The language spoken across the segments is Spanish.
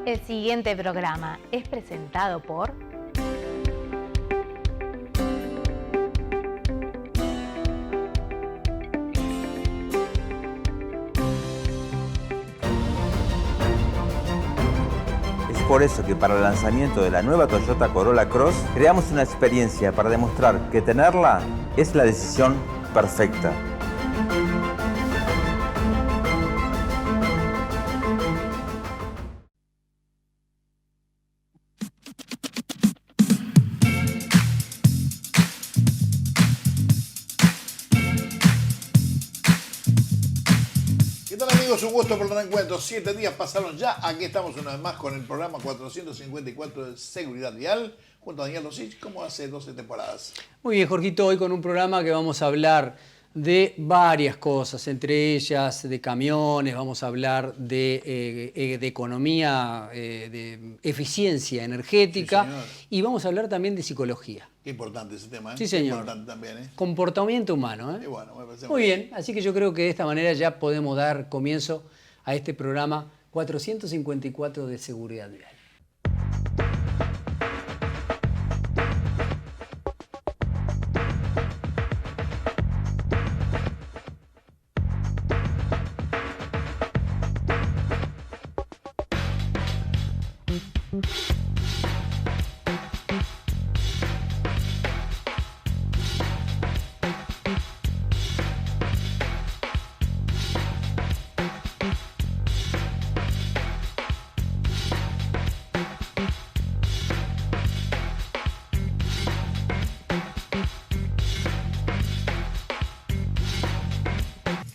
El siguiente programa es presentado por... Es por eso que para el lanzamiento de la nueva Toyota Corolla Cross creamos una experiencia para demostrar que tenerla es la decisión perfecta. Un gusto por el reencuentro. 7 días pasaron ya. Aquí estamos una vez más con el programa 454 de Seguridad Vial, junto a Daniel Rosich, como hace 12 temporadas. Muy bien, Jorgito, hoy con un programa que vamos a hablar de varias cosas, entre ellas de camiones, vamos a hablar de economía, de eficiencia energética, sí, y vamos a hablar también de psicología. Qué importante ese tema, ¿eh? Sí, señor. Qué importante también, ¿eh? Comportamiento humano, ¿eh? Y bueno, me parece muy bien, así que yo creo que de esta manera ya podemos dar comienzo a este programa 454 de Seguridad Vial.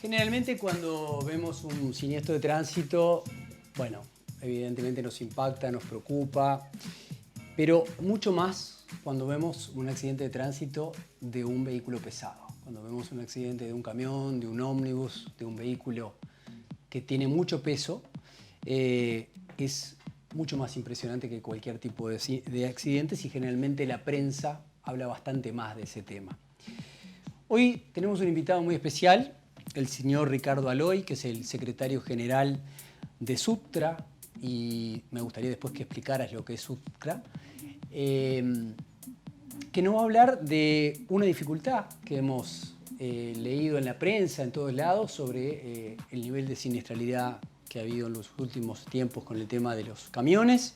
Generalmente cuando vemos un siniestro de tránsito, bueno, evidentemente nos impacta, nos preocupa, pero mucho más cuando vemos un accidente de tránsito de un vehículo pesado, cuando vemos un accidente de un camión, de un ómnibus, de un vehículo que tiene mucho peso, es mucho más impresionante que cualquier tipo de accidentes y generalmente la prensa habla bastante más de ese tema. Hoy tenemos un invitado muy especial, el señor Ricardo Aloy, que es el secretario general de SUTCRA, y me gustaría después que explicaras lo que es SUTCRA, que nos va a hablar de una dificultad que hemos leído en la prensa, en todos lados, sobre el nivel de siniestralidad que ha habido en los últimos tiempos con el tema de los camiones,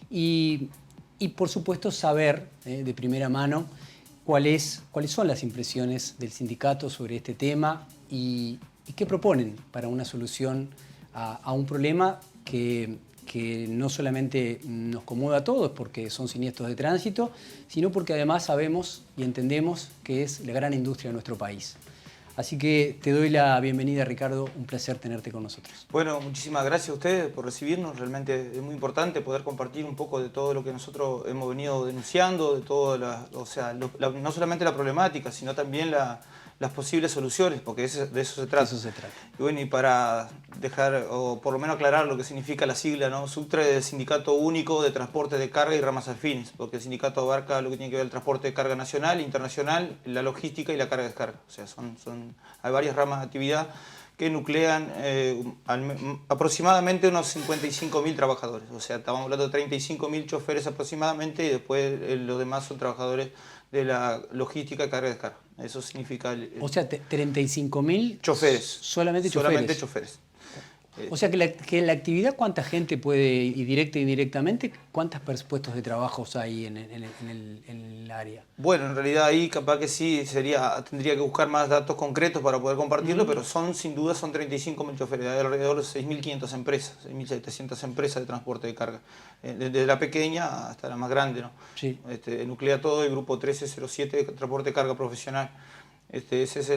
y por supuesto saber de primera mano cuáles son las impresiones del sindicato sobre este tema y qué proponen para una solución a un problema que no solamente nos conmueve a todos porque son siniestros de tránsito, sino porque además sabemos y entendemos que es la gran industria de nuestro país. Así que te doy la bienvenida, Ricardo, un placer tenerte con nosotros. Bueno, muchísimas gracias a ustedes por recibirnos, realmente es muy importante poder compartir un poco de todo lo que nosotros hemos venido denunciando, de todo no solamente la problemática, sino también las posibles soluciones, porque de eso se trata. Eso se trata. Y bueno, y para dejar, o por lo menos aclarar lo que significa la sigla, ¿no? SUTCRA es el Sindicato Único de Transporte de Carga y Ramas Afines, porque el sindicato abarca lo que tiene que ver el transporte de carga nacional, internacional, la logística y la carga-descarga. O sea, hay varias ramas de actividad que nuclean aproximadamente unos 55.000 trabajadores. O sea, estamos hablando de 35.000 choferes aproximadamente y después los demás son trabajadores de la logística y carga-descarga. Eso significa... O sea, 35.000 choferes. Solamente choferes. Solamente choferes. O sea, que la actividad, ¿cuánta gente puede, y directa e indirectamente, cuántos puestos de trabajo hay en el área? Bueno, en realidad ahí capaz que sí tendría que buscar más datos concretos para poder compartirlo, pero sin duda son 35.000 choferes, hay alrededor de 6.500 empresas, 6.700 empresas de transporte de carga, desde la pequeña hasta la más grande, ¿no? Sí. Nuclea todo el grupo 1307 de transporte de carga profesional. Esa es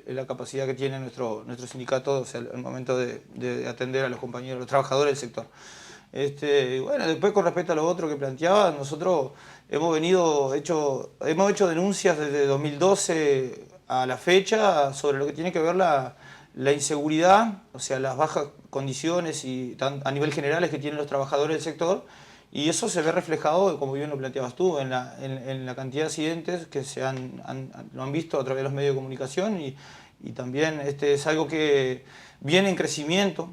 la capacidad que tiene nuestro sindicato, o sea, al momento de atender a los compañeros, los trabajadores del sector. Bueno, después con respecto a lo otro que planteaba, nosotros hemos hecho denuncias desde 2012 a la fecha sobre lo que tiene que ver la inseguridad, o sea, las bajas condiciones a nivel generales que tienen los trabajadores del sector. Y eso se ve reflejado, como bien lo planteabas tú, en la cantidad de accidentes que lo han visto a través de los medios de comunicación y también es algo que viene en crecimiento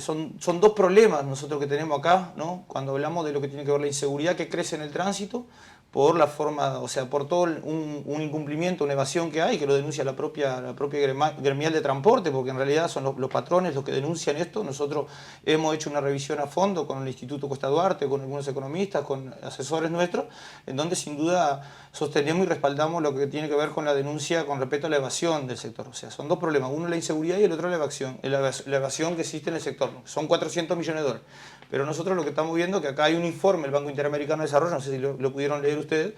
son dos problemas nosotros que tenemos acá, ¿no? Cuando hablamos de lo que tiene que ver la inseguridad que crece en el tránsito, por la forma, o sea, por todo un incumplimiento, una evasión que hay, que lo denuncia la propia gremial de transporte, porque en realidad son los patrones los que denuncian esto. Nosotros hemos hecho una revisión a fondo con el Instituto Costa Duarte, con algunos economistas, con asesores nuestros, en donde sin duda sostenemos y respaldamos lo que tiene que ver con la denuncia con respecto a la evasión del sector. O sea, son dos problemas, uno la inseguridad y el otro la evasión que existe en el sector. Son 400 millones de dólares. Pero nosotros lo que estamos viendo, que acá hay un informe del Banco Interamericano de Desarrollo, no sé si lo pudieron leer ustedes,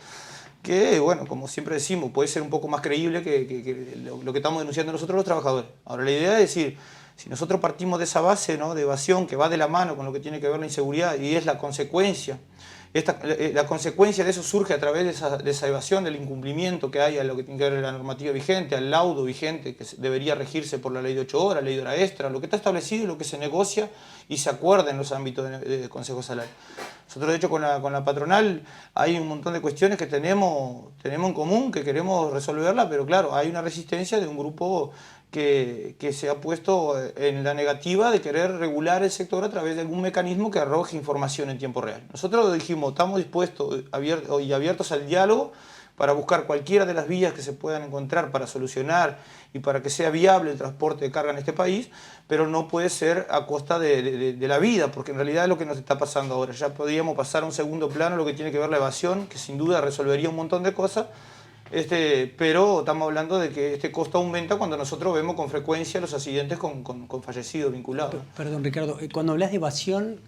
que, bueno, como siempre decimos, puede ser un poco más creíble que lo que estamos denunciando nosotros los trabajadores. Ahora, la idea es decir, si nosotros partimos de esa base, ¿no?, de evasión que va de la mano con lo que tiene que ver la inseguridad y es la consecuencia, la consecuencia de eso surge a través de esa evasión, del incumplimiento que hay a lo que tiene que ver la normativa vigente, al laudo vigente que debería regirse por la ley de 8 horas, ley de hora extra, lo que está establecido y lo que se negocia y se acuerda en los ámbitos de Consejo Salario. Nosotros, de hecho, con la patronal hay un montón de cuestiones que tenemos en común, que queremos resolverla, pero claro, hay una resistencia de un grupo que se ha puesto en la negativa de querer regular el sector a través de algún mecanismo que arroje información en tiempo real. Nosotros dijimos, estamos dispuestos y abiertos al diálogo para buscar cualquiera de las vías que se puedan encontrar para solucionar y para que sea viable el transporte de carga en este país, pero no puede ser a costa de la vida, porque en realidad es lo que nos está pasando ahora. Ya podríamos pasar a un segundo plano lo que tiene que ver la evasión, que sin duda resolvería un montón de cosas, pero estamos hablando de que este costo aumenta cuando nosotros vemos con frecuencia los accidentes con fallecidos vinculados. Perdón, Ricardo, cuando hablas de evasión,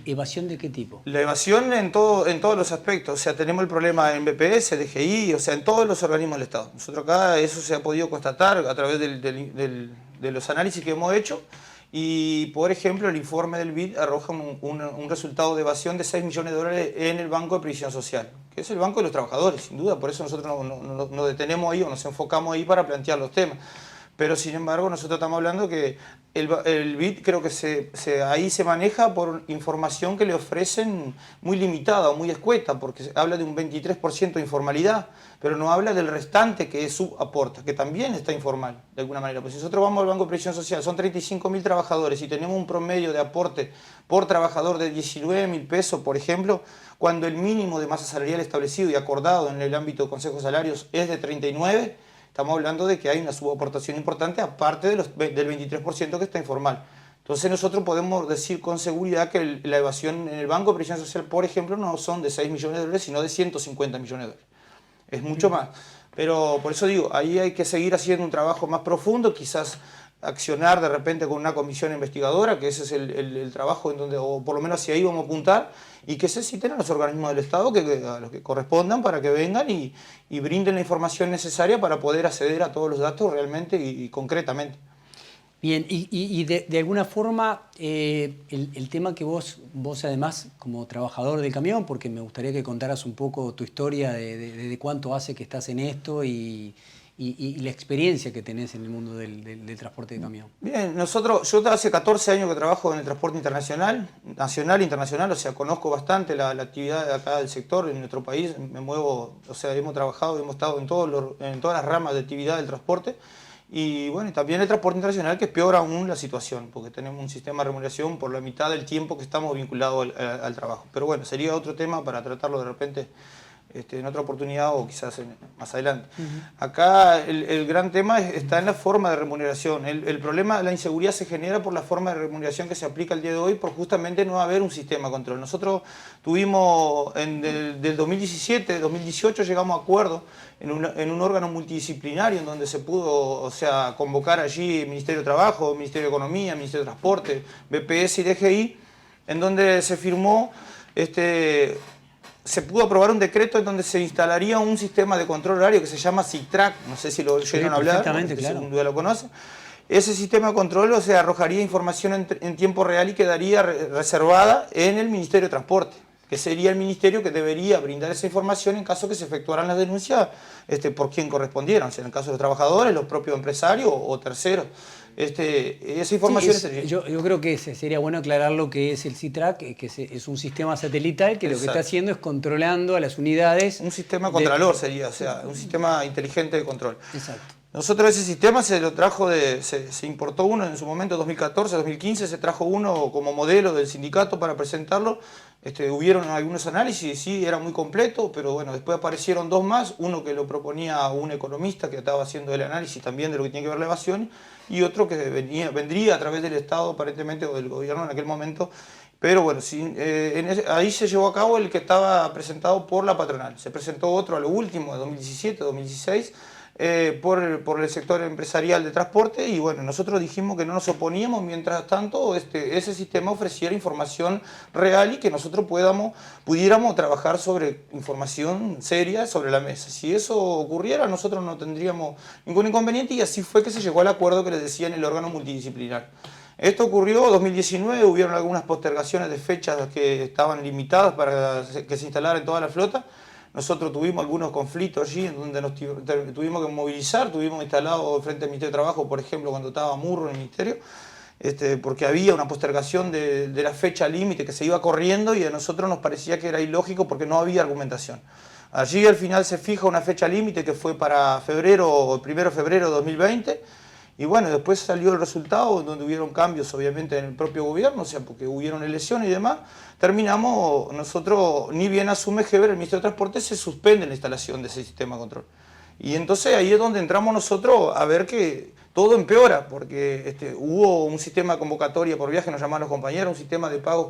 ¿evasión de qué tipo? La evasión en todos los aspectos. O sea, tenemos el problema en BPS, DGI, o sea, en todos los organismos del Estado. Nosotros acá eso se ha podido constatar a través de los análisis que hemos hecho. Y, por ejemplo, el informe del BID arroja un resultado de evasión de 6 millones de dólares en el Banco de Previsión Social, que es el banco de los trabajadores, sin duda. Por eso nosotros nos detenemos ahí o nos enfocamos ahí para plantear los temas. Pero, sin embargo, nosotros estamos hablando que el BID creo que ahí se maneja por información que le ofrecen muy limitada o muy escueta, porque habla de un 23% de informalidad, pero no habla del restante que es subaporta, que también está informal, de alguna manera. Pues si nosotros vamos al Banco de Previsión Social, son 35.000 trabajadores y tenemos un promedio de aporte por trabajador de 19.000 pesos, por ejemplo, cuando el mínimo de masa salarial establecido y acordado en el ámbito de Consejo de Salarios es de 39, estamos hablando de que hay una subaportación importante, aparte del 23% que está informal. Entonces nosotros podemos decir con seguridad que la evasión en el Banco de Previsión Social, por ejemplo, no son de 6 millones de dólares, sino de 150 millones de dólares. Es mucho más. Pero por eso digo, ahí hay que seguir haciendo un trabajo más profundo, quizás accionar de repente con una comisión investigadora, que ese es el trabajo en donde, o por lo menos hacia ahí vamos a apuntar, y que se citen a los organismos del Estado a los que correspondan para que vengan y brinden la información necesaria para poder acceder a todos los datos realmente y concretamente. Bien, y de alguna forma el tema que vos además como trabajador del camión, porque me gustaría que contaras un poco tu historia de cuánto hace que estás en esto y la experiencia que tenés en el mundo del transporte de camión. Bien, yo hace 14 años que trabajo en el transporte internacional, nacional e internacional, o sea, conozco bastante la actividad de acá del sector en nuestro país, me muevo, o sea, hemos estado en todas las ramas de actividad del transporte. Y bueno, también el transporte internacional, que es peor aún la situación, porque tenemos un sistema de remuneración por la mitad del tiempo que estamos vinculados al trabajo. Pero bueno, sería otro tema para tratarlo de repente en otra oportunidad o quizás más adelante. Acá el gran tema está en la forma de remuneración. El problema de la inseguridad se genera por la forma de remuneración que se aplica el día de hoy, por justamente no haber un sistema de control. Nosotros tuvimos, del 2017, 2018, llegamos a acuerdo en un órgano multidisciplinario en donde se pudo, o sea, convocar allí Ministerio de Trabajo, Ministerio de Economía, Ministerio de Transporte, BPS y DGI, en donde se firmó se pudo aprobar un decreto en donde se instalaría un sistema de control horario que se llama SITRAC, no sé si lo oyeron hablar, claro. Sin duda lo conocen. Ese sistema de control, o sea, arrojaría información en tiempo real y quedaría reservada en el Ministerio de Transporte, que sería el ministerio que debería brindar esa información en caso que se efectuaran las denuncias por quien correspondieran, o sea, en el caso de los trabajadores, los propios empresarios o terceros. Esa información yo creo que sería bueno aclarar lo que es el SITRAC, que es un sistema satelital que lo que está haciendo es controlando a las unidades. Un sistema contralor sería, o sea, un sistema inteligente de control. Exacto. Nosotros ese sistema se lo trajo se importó uno en su momento, 2014, 2015, se trajo uno como modelo del sindicato para presentarlo. Hubieron algunos análisis, sí, era muy completo, pero bueno, después aparecieron dos más, uno que lo proponía un economista que estaba haciendo el análisis también de lo que tiene que ver la evasión, y otro que vendría a través del Estado aparentemente o del gobierno en aquel momento. Pero bueno, ahí se llevó a cabo el que estaba presentado por la patronal. Se presentó otro a lo último, de 2017, 2016, por el sector empresarial de transporte, y bueno, nosotros dijimos que no nos oponíamos mientras tanto ese sistema ofreciera información real y que nosotros pudiéramos trabajar sobre información seria sobre la mesa. Si eso ocurriera, nosotros no tendríamos ningún inconveniente, y así fue que se llegó al acuerdo que les decía en el órgano multidisciplinar. Esto ocurrió en 2019, hubieron algunas postergaciones de fechas que estaban limitadas para que se instalara en toda la flota. Nosotros tuvimos algunos conflictos allí en donde nos tuvimos que movilizar, tuvimos instalado frente al Ministerio de Trabajo, por ejemplo, cuando estaba Murro en el Ministerio, porque había una postergación de la fecha límite que se iba corriendo, y a nosotros nos parecía que era ilógico porque no había argumentación. Allí al final se fija una fecha límite que fue para febrero, 1 de febrero de 2020, y bueno, después salió el resultado donde hubieron cambios obviamente en el propio gobierno, o sea, porque hubieron elecciones y demás. Terminamos, nosotros, ni bien asume Heber, el Ministerio de Transporte, se suspende la instalación de ese sistema de control. Y entonces ahí es donde entramos nosotros a ver que todo empeora, porque hubo un sistema de convocatoria por viaje, nos llamaban los compañeros, un sistema de pagos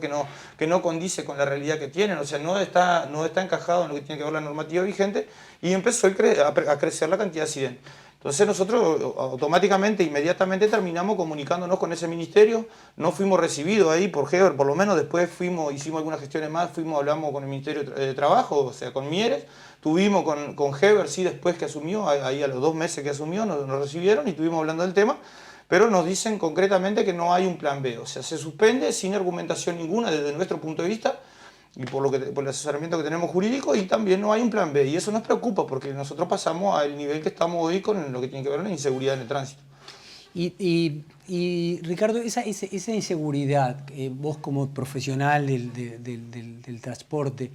que no condice con la realidad que tienen, o sea, no está encajado en lo que tiene que ver la normativa vigente, y empezó a crecer la cantidad de accidentes. Entonces nosotros automáticamente, inmediatamente terminamos comunicándonos con ese ministerio, no fuimos recibidos ahí por Heber, por lo menos después hicimos algunas gestiones más, hablamos con el Ministerio de Trabajo, o sea, con Mieres, tuvimos con Heber, sí, después que asumió, ahí a los 2 meses que asumió, nos recibieron y estuvimos hablando del tema, pero nos dicen concretamente que no hay un plan B, o sea, se suspende sin argumentación ninguna desde nuestro punto de vista, y por el asesoramiento que tenemos jurídico, y también no hay un plan B, y eso nos preocupa porque nosotros pasamos al nivel que estamos hoy con lo que tiene que ver con la inseguridad en el tránsito. Y Ricardo, esa inseguridad, vos como profesional del transporte,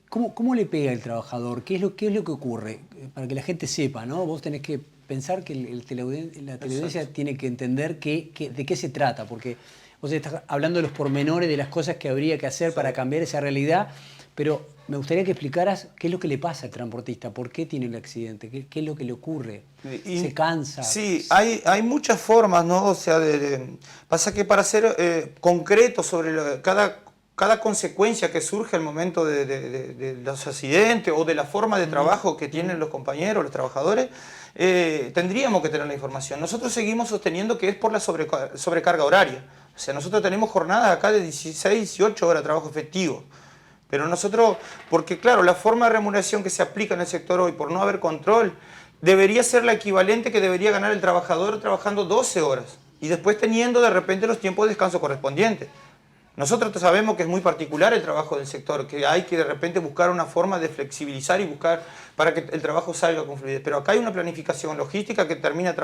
¿cómo le pega al trabajador? ¿Qué es lo que ocurre? Para que la gente sepa, ¿no? Vos tenés que pensar que la teleaudiencia tiene que entender de qué se trata, porque vos estás hablando de los pormenores, de las cosas que habría que hacer para cambiar esa realidad, pero me gustaría que explicaras qué es lo que le pasa al transportista, por qué tiene el accidente, qué es lo que le ocurre, se cansa. Sí, hay muchas formas, ¿no? O sea, pasa que para ser concreto sobre cada consecuencia que surge al momento de los accidentes o de la forma de trabajo que tienen los compañeros, los trabajadores, tendríamos que tener la información. Nosotros seguimos sosteniendo que es por la sobrecarga horaria. O sea, nosotros tenemos jornadas acá de 16, 18 horas de trabajo efectivo. Pero nosotros, porque claro, la forma de remuneración que se aplica en el sector hoy, por no haber control, debería ser la equivalente que debería ganar el trabajador trabajando 12 horas y después teniendo de repente los tiempos de descanso correspondientes. Nosotros sabemos que es muy particular el trabajo del sector, que hay que de repente buscar una forma de flexibilizar y buscar para que el trabajo salga con fluidez. Pero acá hay una planificación logística que termina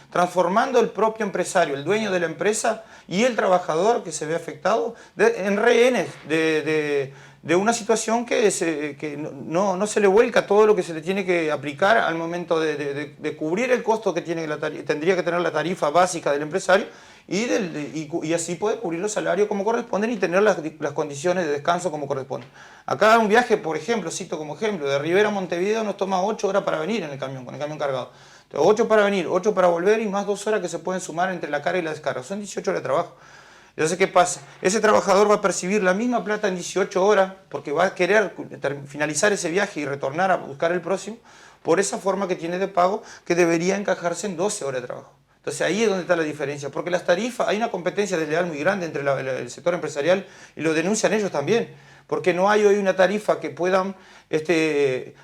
transformando el propio empresario, el dueño de la empresa y el trabajador que se ve afectado en rehenes de una situación que no se le vuelca todo lo que se le tiene que aplicar al momento de cubrir el costo que tendría que tener la tarifa básica del empresario, y así poder cubrir los salarios como corresponden y tener las condiciones de descanso como corresponden. Acá un viaje, por ejemplo, cito como ejemplo, de Rivera a Montevideo nos toma 8 horas para venir en el camión, con el camión cargado. Entonces, 8 para venir, 8 para volver y más 2 horas que se pueden sumar entre la carga y la descarga. Son 18 horas de trabajo. Entonces, ¿qué pasa? Ese trabajador va a percibir la misma plata en 18 horas porque va a querer finalizar ese viaje y retornar a buscar el próximo por esa forma que tiene de pago que debería encajarse en 12 horas de trabajo. Entonces ahí es donde está la diferencia, porque las tarifas, hay una competencia desleal muy grande entre el sector empresarial y lo denuncian ellos también, porque no hay hoy una tarifa que puedan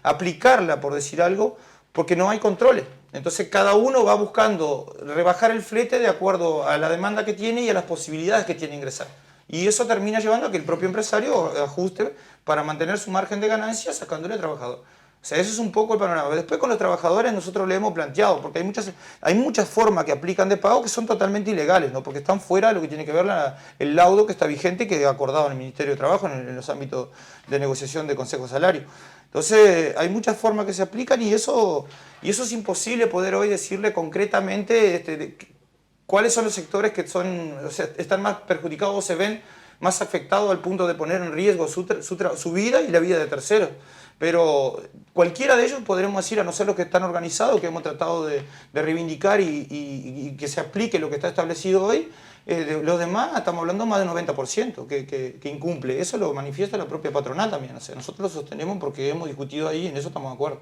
aplicarla, por decir algo, porque no hay controles. Entonces cada uno va buscando rebajar el flete de acuerdo a la demanda que tiene y a las posibilidades que tiene de ingresar. Y eso termina llevando a que el propio empresario ajuste para mantener su margen de ganancia sacándole al trabajador. O sea, eso es un poco el panorama. Después con los trabajadores nosotros le hemos planteado, porque hay muchas formas que aplican de pago que son totalmente ilegales, ¿no? Porque están fuera de lo que tiene que ver el laudo que está vigente, que ha acordado en el Ministerio de Trabajo en los ámbitos de negociación de consejo de salario. Entonces hay muchas formas que se aplican y eso es imposible poder hoy decirle concretamente cuáles son los sectores que son, o sea, están más perjudicados o se ven más afectados al punto de poner en riesgo su vida y la vida de terceros. Pero cualquiera de ellos podremos decir, a no ser los que están organizados, que hemos tratado de reivindicar y que se aplique lo que está establecido hoy, los demás estamos hablando más del 90% que incumple. Eso lo manifiesta la propia patronal también. O sea, nosotros lo sostenemos porque hemos discutido ahí y en eso estamos de acuerdo.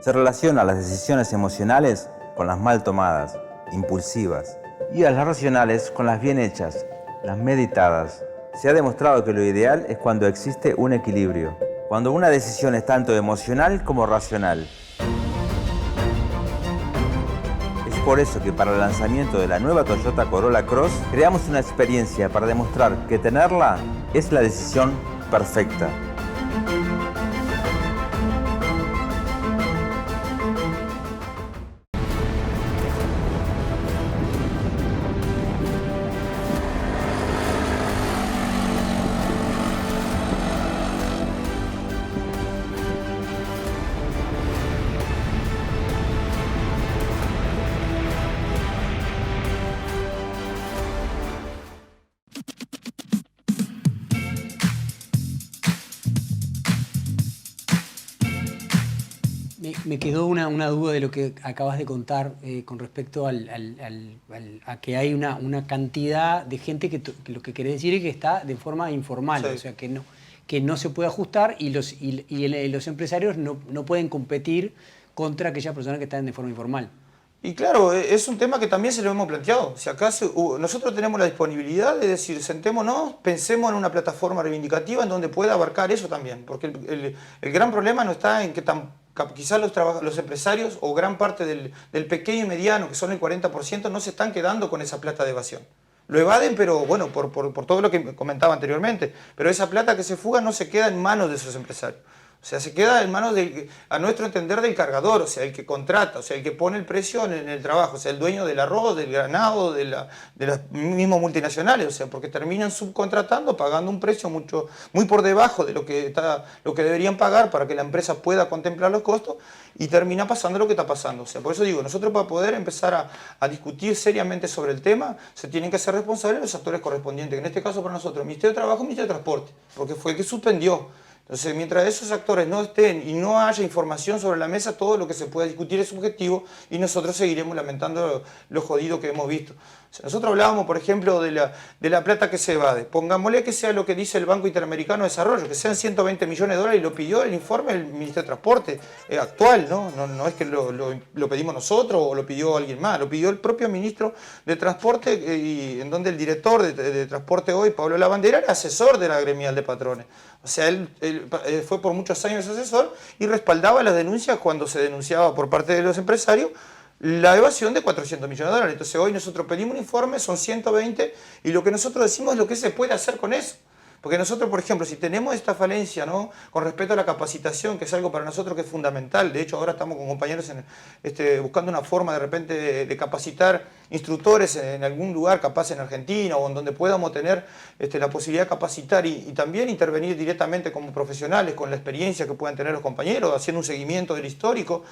Se relaciona las decisiones emocionales con las mal tomadas, impulsivas, y a las racionales con las bien hechas, las meditadas. Se ha demostrado que lo ideal es cuando existe un equilibrio, cuando una decisión es tanto emocional como racional. Es por eso que para el lanzamiento de la nueva Toyota Corolla Cross creamos una experiencia para demostrar que tenerla es la decisión perfecta. Me quedó una duda de lo que acabas de contar con respecto a que hay una cantidad de gente que lo que querés decir es que está de forma informal, Sí. o sea, que no se puede ajustar y los empresarios no pueden competir contra aquellas personas que están de forma informal. Y claro, es un tema que también se lo hemos planteado. Si acaso nosotros tenemos la disponibilidad de decir, sentémonos, pensemos en una plataforma reivindicativa en donde pueda abarcar eso también. Porque el gran problema no está en que quizás los empresarios o gran parte del pequeño y mediano, que son el 40%, no se están quedando con esa plata de evasión. Lo evaden, pero bueno, por todo lo que comentaba anteriormente. Pero esa plata que se fuga no se queda en manos de esos empresarios. O sea, se queda en manos, a nuestro entender, del cargador, o sea, el que contrata, o sea, el que pone el precio en el trabajo, o sea, el dueño del arroz, del granado, de las mismas multinacionales, o sea, porque terminan subcontratando, pagando un precio muy por debajo de lo que deberían pagar para que la empresa pueda contemplar los costos y termina pasando lo que está pasando. O sea, por eso digo, nosotros para poder empezar a discutir seriamente sobre el tema, se tienen que hacer responsables los actores correspondientes, que en este caso para nosotros, el Ministerio de Trabajo y el Ministerio de Transporte, porque fue el que suspendió. Entonces, mientras esos actores no estén y no haya información sobre la mesa, todo lo que se pueda discutir es subjetivo y nosotros seguiremos lamentando lo jodido que hemos visto. O sea, nosotros hablábamos, por ejemplo, de la plata que se evade. Pongámosle que sea lo que dice el Banco Interamericano de Desarrollo, que sean 120 millones de dólares, y lo pidió el informe del Ministerio de Transporte actual, ¿no? No es que lo pedimos nosotros o lo pidió alguien más, lo pidió el propio ministro de Transporte, y en donde el director de Transporte hoy, Pablo Lavandera, era asesor de la gremial de patrones. O sea, él fue por muchos años asesor y respaldaba las denuncias cuando se denunciaba por parte de los empresarios la evasión de 400 millones de dólares. Entonces hoy nosotros pedimos un informe, son 120, y lo que nosotros decimos es lo que se puede hacer con eso. Porque nosotros, por ejemplo, si tenemos esta falencia, ¿no?, con respecto a la capacitación, que es algo para nosotros que es fundamental, de hecho ahora estamos con compañeros buscando una forma de repente de capacitar instructores en algún lugar, capaz en Argentina, o en donde podamos tener la posibilidad de capacitar y también intervenir directamente como profesionales con la experiencia que puedan tener los compañeros, haciendo un seguimiento del histórico.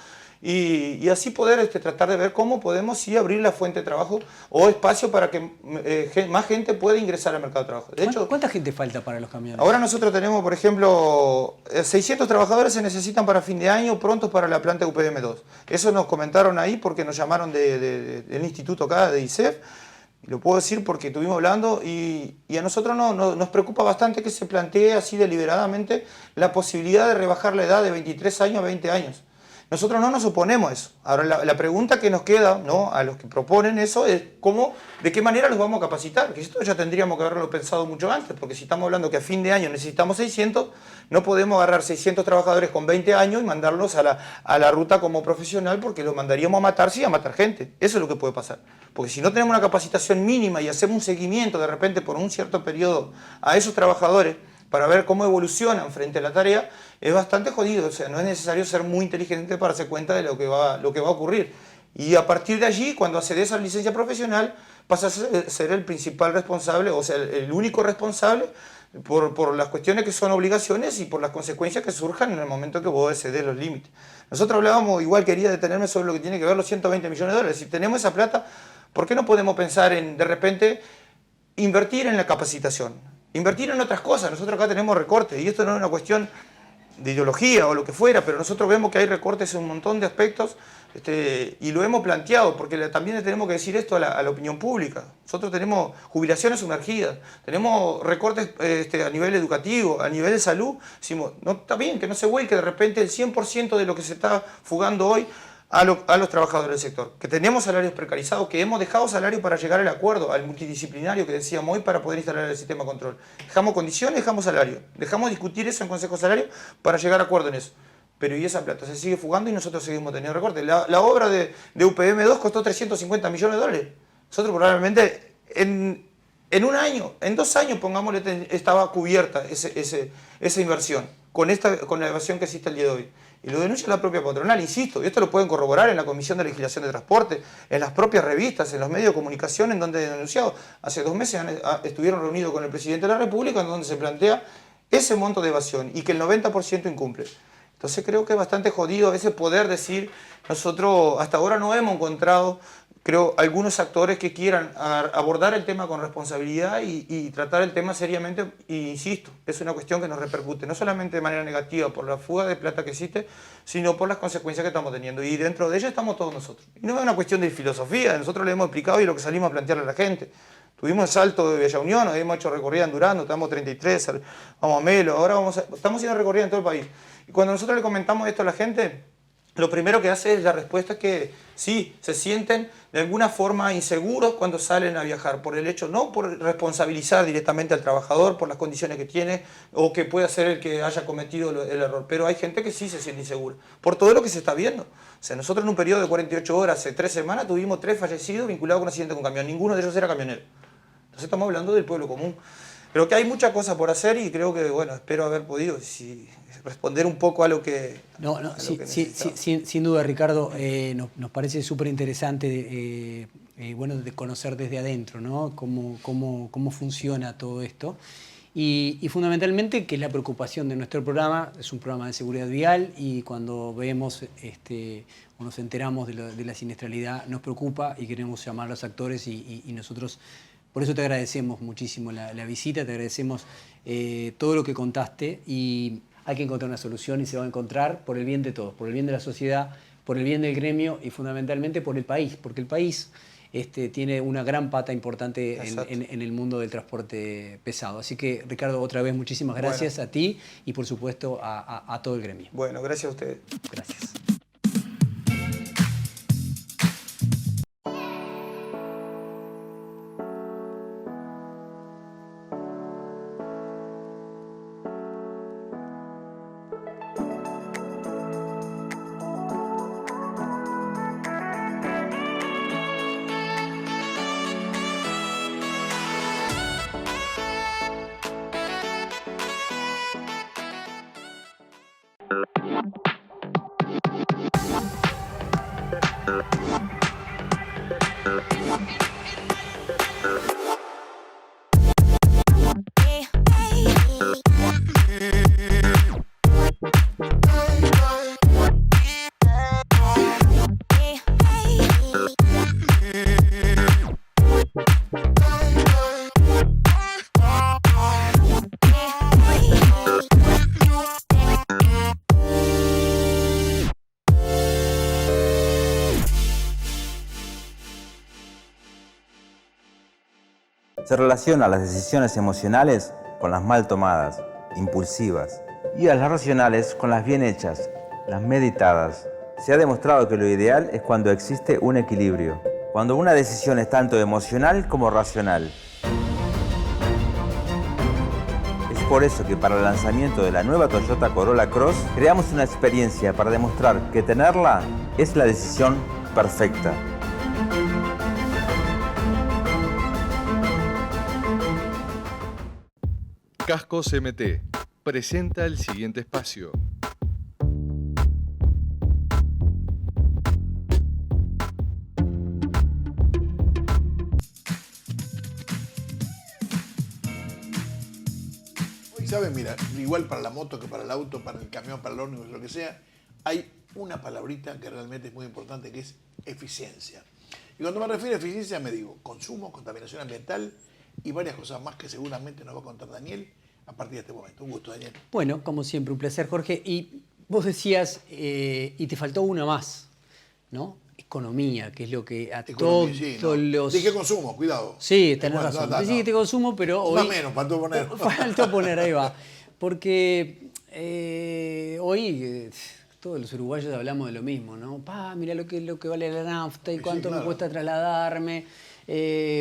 Y así poder tratar de ver cómo podemos sí abrir la fuente de trabajo o espacio para que más gente pueda ingresar al mercado de trabajo. De hecho, ¿Cuánta gente falta para los camiones? ahora nosotros tenemos, por ejemplo, 600 trabajadores se necesitan para fin de año, prontos para la planta UPM2. Eso nos comentaron ahí porque nos llamaron del instituto acá, de ISEF. Y lo puedo decir porque estuvimos hablando y a nosotros nos preocupa bastante que se plantee así deliberadamente la posibilidad de rebajar la edad de 23 años a 20 años. Nosotros no nos oponemos a eso. Ahora, la pregunta que nos queda, ¿no?, a los que proponen eso es de qué manera los vamos a capacitar. Que esto ya tendríamos que haberlo pensado mucho antes, porque si estamos hablando que a fin de año necesitamos 600, no podemos agarrar 600 trabajadores con 20 años y mandarlos a la ruta como profesional, porque los mandaríamos a matarse y a matar gente. Eso es lo que puede pasar. Porque si no tenemos una capacitación mínima y hacemos un seguimiento de repente por un cierto periodo a esos trabajadores, para ver cómo evolucionan frente a la tarea, es bastante jodido. O sea, no es necesario ser muy inteligente para darse cuenta de lo que va a ocurrir. Y a partir de allí, cuando accedes a la licencia profesional, pasas a ser el principal responsable, o sea, el único responsable por las cuestiones que son obligaciones y por las consecuencias que surjan en el momento que vos excedes los límites. Nosotros hablábamos, igual quería detenerme sobre lo que tiene que ver los 120 millones de dólares. Si tenemos esa plata, ¿por qué no podemos pensar en, de repente, invertir en la capacitación? Invertir en otras cosas. Nosotros acá tenemos recortes y esto no es una cuestión de ideología o lo que fuera, pero nosotros vemos que hay recortes en un montón de aspectos y lo hemos planteado, porque también le tenemos que decir esto a la opinión pública. Nosotros tenemos jubilaciones sumergidas, tenemos recortes a nivel educativo, a nivel de salud. Decimos, no, está bien que no se vuelque de repente el 100% de lo que se está fugando hoy a los trabajadores del sector, que tenemos salarios precarizados, que hemos dejado salarios para llegar al acuerdo, al multidisciplinario que decíamos hoy para poder instalar el sistema de control. Dejamos condiciones, dejamos salario, dejamos discutir eso en Consejo de Salario para llegar a acuerdo en eso. Pero y esa plata se sigue fugando y nosotros seguimos teniendo recortes. La obra de UPM2 costó 350 millones de dólares. Nosotros probablemente en un año, en 2 años, pongámosle, estaba cubierta esa inversión con la evasión que existe el día de hoy. Y lo denuncia la propia patronal, insisto, y esto lo pueden corroborar en la Comisión de Legislación de Transporte, en las propias revistas, en los medios de comunicación, en donde he denunciado. Hace 2 meses estuvieron reunidos con el Presidente de la República, en donde se plantea ese monto de evasión y que el 90% incumple. Entonces creo que es bastante jodido a veces poder decir, nosotros hasta ahora no hemos encontrado, creo, algunos actores que quieran abordar el tema con responsabilidad y tratar el tema seriamente, y insisto, es una cuestión que nos repercute, no solamente de manera negativa por la fuga de plata que existe, sino por las consecuencias que estamos teniendo, y dentro de ella estamos todos nosotros. Y no es una cuestión de filosofía, nosotros le hemos explicado y lo que salimos a plantearle a la gente. Tuvimos el salto de Bella Unión, hemos hecho recorrida en Durán, estamos 33, vamos a Melo, ahora estamos haciendo recorrida en todo el país. Y cuando nosotros le comentamos esto a la gente, lo primero que hace es la respuesta que sí, se sienten de alguna forma inseguros cuando salen a viajar, por el hecho, no por responsabilizar directamente al trabajador por las condiciones que tiene o que pueda ser el que haya cometido el error, pero hay gente que sí se siente insegura, por todo lo que se está viendo. O sea, nosotros en un periodo de 48 horas, hace 3 semanas, tuvimos 3 fallecidos vinculados con un accidente con camión, ninguno de ellos era camionero. Entonces estamos hablando del pueblo común. Pero que hay muchas cosas por hacer y creo que, bueno, espero haber podido responder un poco a lo que... Sin duda, Ricardo, nos parece súper interesante bueno, de conocer desde adentro, ¿no? Cómo funciona todo esto. Y fundamentalmente que la preocupación de nuestro programa es un programa de seguridad vial y cuando vemos o nos enteramos de la siniestralidad nos preocupa y queremos llamar a los actores y nosotros... Por eso te agradecemos muchísimo la visita, te agradecemos todo lo que contaste y hay que encontrar una solución y se va a encontrar por el bien de todos, por el bien de la sociedad, por el bien del gremio y fundamentalmente por el país, porque el país tiene una gran pata importante en el mundo del transporte pesado. Así que, Ricardo, otra vez muchísimas gracias a ti y por supuesto a todo el gremio. Bueno, gracias a ustedes. Gracias. Se relaciona las decisiones emocionales con las mal tomadas, impulsivas, y a las racionales con las bien hechas, las meditadas. Se ha demostrado que lo ideal es cuando existe un equilibrio, cuando una decisión es tanto emocional como racional. Es por eso que para el lanzamiento de la nueva Toyota Corolla Cross creamos una experiencia para demostrar que tenerla es la decisión perfecta. Cascos MT presenta el siguiente espacio. Hoy saben, mira, igual para la moto que para el auto, para el camión, para el ómnibus, lo que sea, hay una palabrita que realmente es muy importante, que es eficiencia. Y cuando me refiero a eficiencia me digo consumo, contaminación ambiental y varias cosas más que seguramente nos va a contar Daniel a partir de este momento. Un gusto, Daniel. Bueno, como siempre, un placer, Jorge. Y vos decías, y te faltó una más, ¿no? Economía, que es lo que a todos los... Dije consumo, cuidado. Sí, tenés razón. Dijiste consumo, pero hoy... Más o menos, faltó poner. Faltó poner, ahí va. Porque hoy todos los uruguayos hablamos de lo mismo, ¿no? Mira lo que vale la nafta y cuánto me cuesta trasladarme.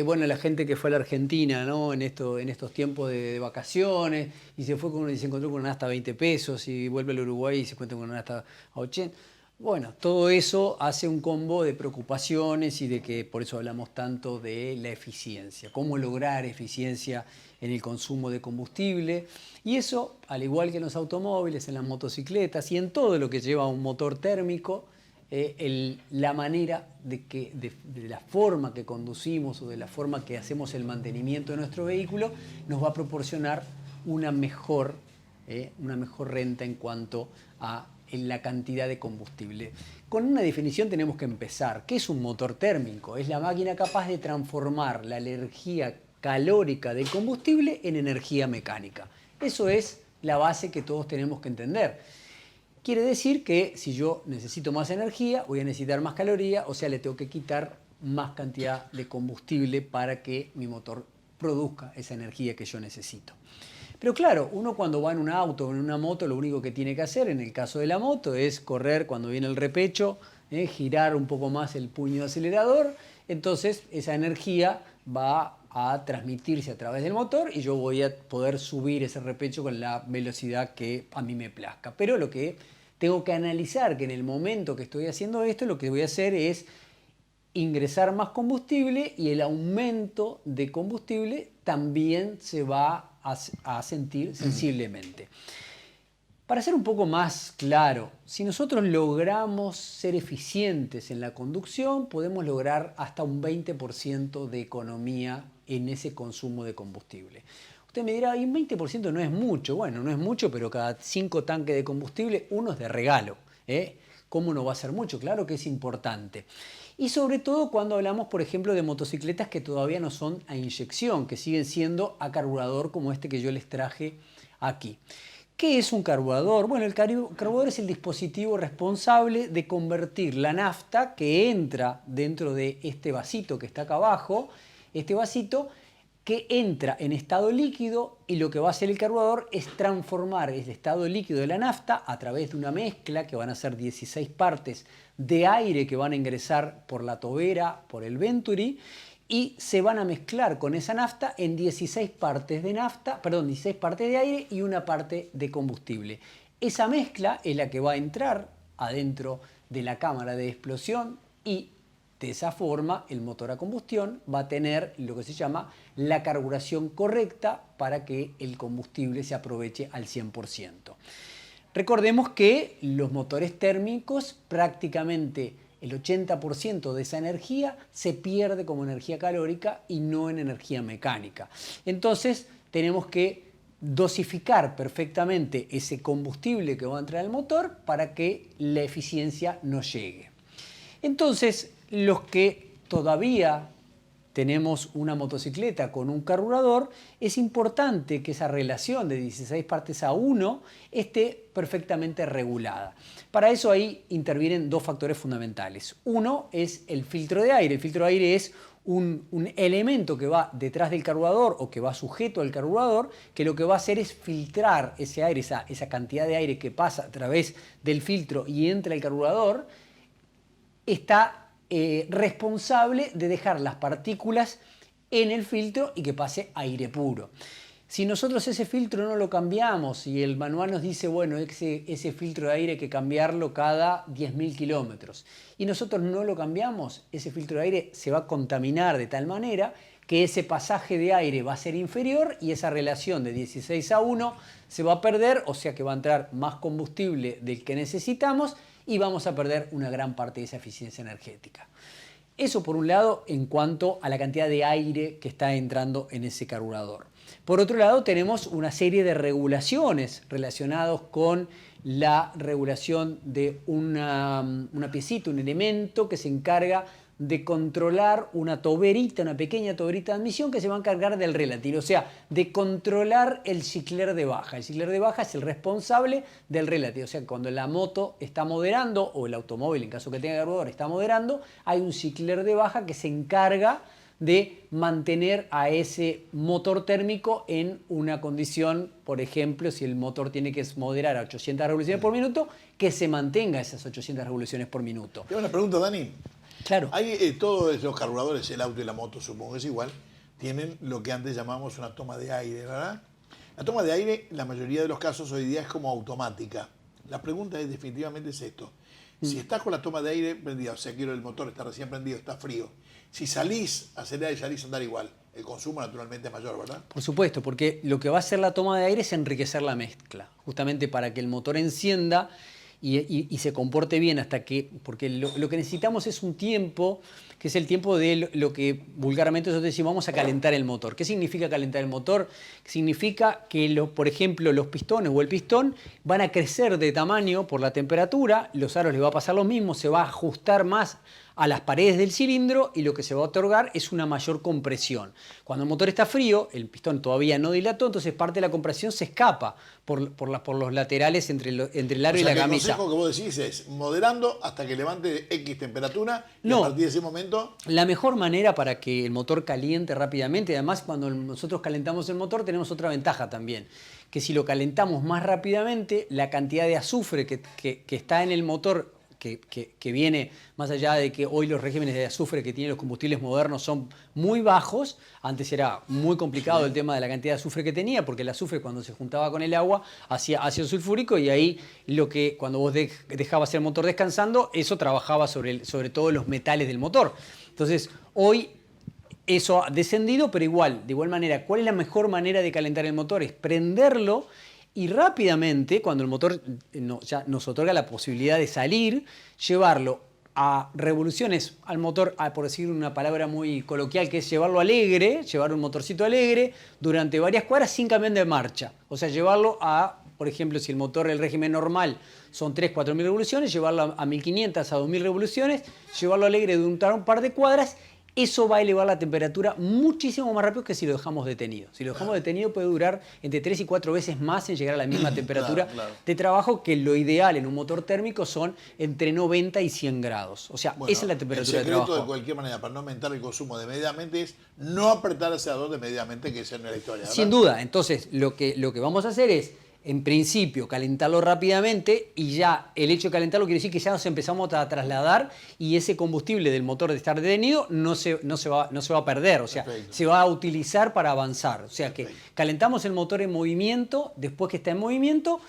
Bueno, la gente que fue a la Argentina, ¿no? en estos tiempos de vacaciones y se encontró con una nafta a 20 pesos y vuelve al Uruguay y se encuentra con una nafta a 80. Bueno, todo eso hace un combo de preocupaciones y de que por eso hablamos tanto de la eficiencia, cómo lograr eficiencia en el consumo de combustible. Y eso, al igual que en los automóviles, en las motocicletas y en todo lo que lleva un motor térmico, la manera de la forma que conducimos o de la forma que hacemos el mantenimiento de nuestro vehículo nos va a proporcionar una mejor renta en cuanto a la cantidad de combustible. Con una definición tenemos que empezar. ¿Qué es un motor térmico? Es la máquina capaz de transformar la energía calórica del combustible en energía mecánica. Eso es la base que todos tenemos que entender. Quiere decir que si yo necesito más energía, voy a necesitar más calorías, o sea, le tengo que quitar más cantidad de combustible para que mi motor produzca esa energía que yo necesito. Pero claro, uno cuando va en un auto o en una moto, lo único que tiene que hacer, en el caso de la moto, es correr cuando viene el repecho, girar un poco más el puño de acelerador, entonces esa energía va a transmitirse a través del motor y yo voy a poder subir ese repecho con la velocidad que a mí me plazca. Pero lo que tengo que analizar, que en el momento que estoy haciendo esto, lo que voy a hacer es ingresar más combustible y el aumento de combustible también se va a sentir sensiblemente. Para ser un poco más claro, si nosotros logramos ser eficientes en la conducción, podemos lograr hasta un 20% de economía en ese consumo de combustible. Usted me dirá, y un 20% no es mucho. Bueno, no es mucho, pero cada 5 tanques de combustible, uno es de regalo. ¿Cómo no va a ser mucho? Claro que es importante. Y sobre todo cuando hablamos, por ejemplo, de motocicletas que todavía no son a inyección, que siguen siendo a carburador como este que yo les traje aquí. ¿Qué es un carburador? Bueno, el carburador es el dispositivo responsable de convertir la nafta que entra dentro de este vasito que está acá abajo, este vasito que entra en estado líquido y lo que va a hacer el carburador es transformar el estado líquido de la nafta a través de una mezcla que van a ser 16 partes de aire que van a ingresar por la tobera, por el Venturi y se van a mezclar con esa nafta en 16 partes de aire y una parte de combustible. Esa mezcla es la que va a entrar adentro de la cámara de explosión y de esa forma el motor a combustión va a tener lo que se llama la carburación correcta para que el combustible se aproveche al 100%. Recordemos que los motores térmicos prácticamente el 80% de esa energía se pierde como energía calórica y no en energía mecánica. Entonces tenemos que dosificar perfectamente ese combustible que va a entrar al motor para que la eficiencia nos llegue. Entonces, los que todavía tenemos una motocicleta con un carburador, es importante que esa relación de 16 partes a 1 esté perfectamente regulada. Para eso ahí intervienen dos factores fundamentales. Uno es el filtro de aire. El filtro de aire es un elemento que va detrás del carburador o que va sujeto al carburador, que lo que va a hacer es filtrar ese aire, esa cantidad de aire que pasa a través del filtro y entra al carburador, está responsable de dejar las partículas en el filtro y que pase aire puro. Si nosotros ese filtro no lo cambiamos y el manual nos dice, bueno, ese filtro de aire hay que cambiarlo cada 10.000 kilómetros y nosotros no lo cambiamos, ese filtro de aire se va a contaminar de tal manera que ese pasaje de aire va a ser inferior y esa relación de 16:1 se va a perder, o sea que va a entrar más combustible del que necesitamos y vamos a perder una gran parte de esa eficiencia energética. Eso por un lado en cuanto a la cantidad de aire que está entrando en ese carburador. Por otro lado tenemos una serie de regulaciones relacionadas con la regulación de una piecita, un elemento que se encarga de controlar una toberita, una pequeña toberita de admisión que se va a encargar del relative, o sea, de controlar el cicler de baja. El cicler de baja es el responsable del relative, o sea, cuando la moto está moderando, o el automóvil, en caso que tenga carburador, está moderando, hay un cicler de baja que se encarga de mantener a ese motor térmico en una condición, por ejemplo, si el motor tiene que moderar a 800 revoluciones por minuto, que se mantenga esas 800 revoluciones por minuto. Tengo una pregunta, Dani. Claro. Hay todos los carburadores, el auto y la moto, supongo que es igual, tienen lo que antes llamamos una toma de aire, ¿verdad? La toma de aire, la mayoría de los casos hoy día es como automática. La pregunta es, definitivamente es esto. Si estás con la toma de aire prendida, o sea, quiero el motor está recién prendido, está frío, si salís, acelerar y salís a andar igual, el consumo naturalmente es mayor, ¿verdad? Por supuesto, porque lo que va a hacer la toma de aire es enriquecer la mezcla, justamente para que el motor encienda y se comporte bien hasta que, porque lo que necesitamos es un tiempo, que es el tiempo de lo que vulgarmente nosotros decimos, vamos a calentar el motor. ¿Qué significa calentar el motor? Significa que, por ejemplo, los pistones o el pistón van a crecer de tamaño por la temperatura, los aros les va a pasar lo mismo, se va a ajustar más a las paredes del cilindro y lo que se va a otorgar es una mayor compresión. Cuando el motor está frío, el pistón todavía no dilató, entonces parte de la compresión se escapa por los laterales entre el aro y la camisa. El consejo que vos decís es moderando hasta que levante X temperatura y No. a partir de ese momento... La mejor manera para que el motor caliente rápidamente, además cuando nosotros calentamos el motor tenemos otra ventaja también, que si lo calentamos más rápidamente, la cantidad de azufre que está en el motor, que viene más allá de que hoy los regímenes de azufre que tienen los combustibles modernos son muy bajos. Antes era muy complicado el tema de la cantidad de azufre que tenía, porque el azufre cuando se juntaba con el agua hacía ácido sulfúrico y ahí cuando vos dejabas el motor descansando, eso trabajaba sobre todo los metales del motor. Entonces hoy eso ha descendido, pero de igual manera, ¿cuál es la mejor manera de calentar el motor? Es prenderlo y rápidamente, cuando el motor ya nos otorga la posibilidad de salir, llevarlo a revoluciones al motor, por decir una palabra muy coloquial, que es llevarlo alegre, llevar un motorcito alegre durante varias cuadras sin cambiar de marcha. O sea, llevarlo a, por ejemplo, si el motor del régimen normal son 3.000-4.000 revoluciones, llevarlo a 1.500 a 2.000 revoluciones, llevarlo alegre durante un par de cuadras. Eso va a elevar la temperatura muchísimo más rápido que si lo dejamos detenido. Si lo dejamos detenido puede durar entre 3 y 4 veces más en llegar a la misma temperatura de trabajo, que lo ideal en un motor térmico son entre 90 y 100 grados. O sea, esa es la temperatura de trabajo. El secreto de cualquier manera para no aumentar el consumo de medidamente es no apretar el acelerador de medidamente, que esa no es la historia, ¿verdad? Sin duda. Entonces, lo que vamos a hacer es, en principio, calentarlo rápidamente y ya el hecho de calentarlo quiere decir que ya nos empezamos a trasladar y ese combustible del motor de estar detenido no se va a perder, o sea, Perfecto. se va a utilizar para avanzar. O sea que calentamos el motor en movimiento, después que está en movimiento,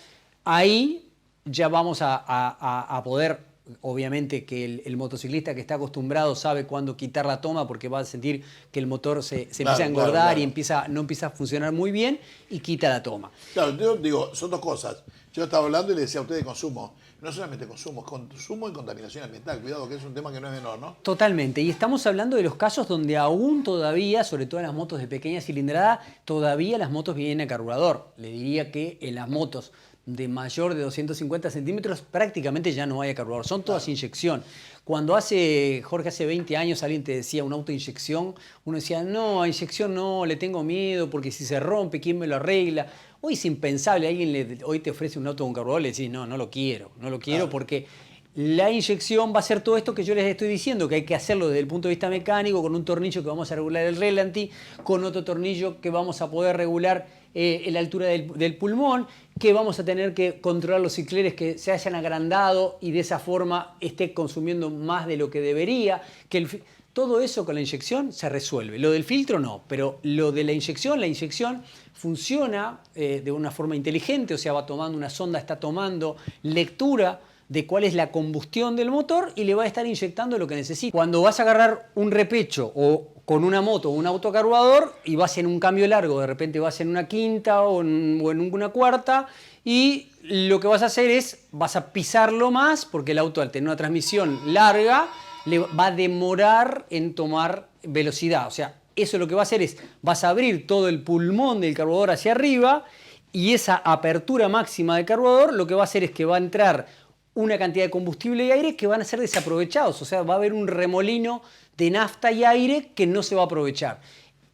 ahí ya vamos a poder... Obviamente que el motociclista que está acostumbrado sabe cuándo quitar la toma, porque va a sentir que el motor se empieza a engordar y no empieza a funcionar muy bien y quita la toma. Claro, yo digo, son dos cosas. Yo estaba hablando y le decía a usted de consumo. No solamente consumo, es consumo y contaminación ambiental. Cuidado, que es un tema que no es menor, ¿no? Totalmente. Y estamos hablando de los casos donde aún todavía, sobre todo en las motos de pequeña cilindrada, todavía las motos vienen a carburador. Le diría que en las motos de mayor de 250 centímetros prácticamente ya no hay carburador, son todas inyección. Cuando Jorge, hace 20 años alguien te decía un auto de inyección, uno decía, no, a inyección no, le tengo miedo porque si se rompe, ¿quién me lo arregla? Hoy es impensable, hoy te ofrece un auto con carburador y le decís, no lo quiero porque La inyección va a ser todo esto que yo les estoy diciendo, que hay que hacerlo desde el punto de vista mecánico, con un tornillo que vamos a regular el relanti, con otro tornillo que vamos a poder regular la altura del pulmón, que vamos a tener que controlar los cicleres que se hayan agrandado y de esa forma esté consumiendo más de lo que debería. Todo eso con la inyección se resuelve. Lo del filtro no, pero lo de la inyección funciona de una forma inteligente, o sea, va tomando una sonda, está tomando lectura de cuál es la combustión del motor y le va a estar inyectando lo que necesita. Cuando vas a agarrar un repecho o con una moto o un autocarburador y vas en un cambio largo, de repente vas en una quinta o en una cuarta, y lo que vas a hacer es, vas a pisarlo más, porque el auto al tener una transmisión larga, le va a demorar en tomar velocidad. O sea, eso lo que va a hacer es, vas a abrir todo el pulmón del carburador hacia arriba, y esa apertura máxima del carburador lo que va a hacer es que va a entrar una cantidad de combustible y aire que van a ser desaprovechados. O sea, va a haber un remolino de nafta y aire que no se va a aprovechar.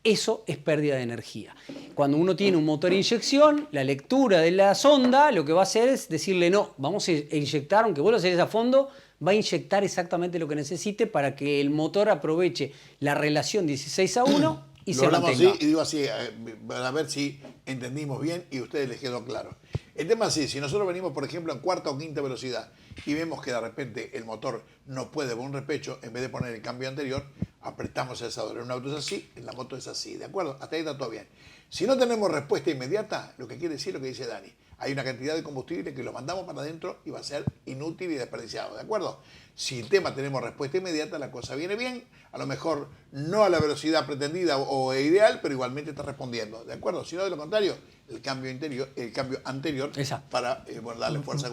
Eso es pérdida de energía. Cuando uno tiene un motor de inyección, la lectura de la sonda lo que va a hacer es decirle, no, vamos a inyectar, aunque vos lo haces a fondo, va a inyectar exactamente lo que necesite para que el motor aproveche la relación 16:1 y se mantenga. Lo hablamos así y digo así, para ver si entendimos bien y a ustedes les quedó claro. El tema es así, si nosotros venimos, por ejemplo, en cuarta o quinta velocidad y vemos que de repente el motor no puede con un repecho, en vez de poner el cambio anterior, apretamos el acelerador. En un auto es así, en la moto es así, ¿de acuerdo? Hasta ahí está todo bien. Si no tenemos respuesta inmediata, lo que quiere decir lo que dice Dani, hay una cantidad de combustible que lo mandamos para adentro y va a ser inútil y desperdiciado, ¿de acuerdo? Si el tema tenemos respuesta inmediata, la cosa viene bien, a lo mejor no a la velocidad pretendida o ideal, pero igualmente está respondiendo, ¿de acuerdo? Si no, de lo contrario, el cambio anterior Exacto. para darle fuerza.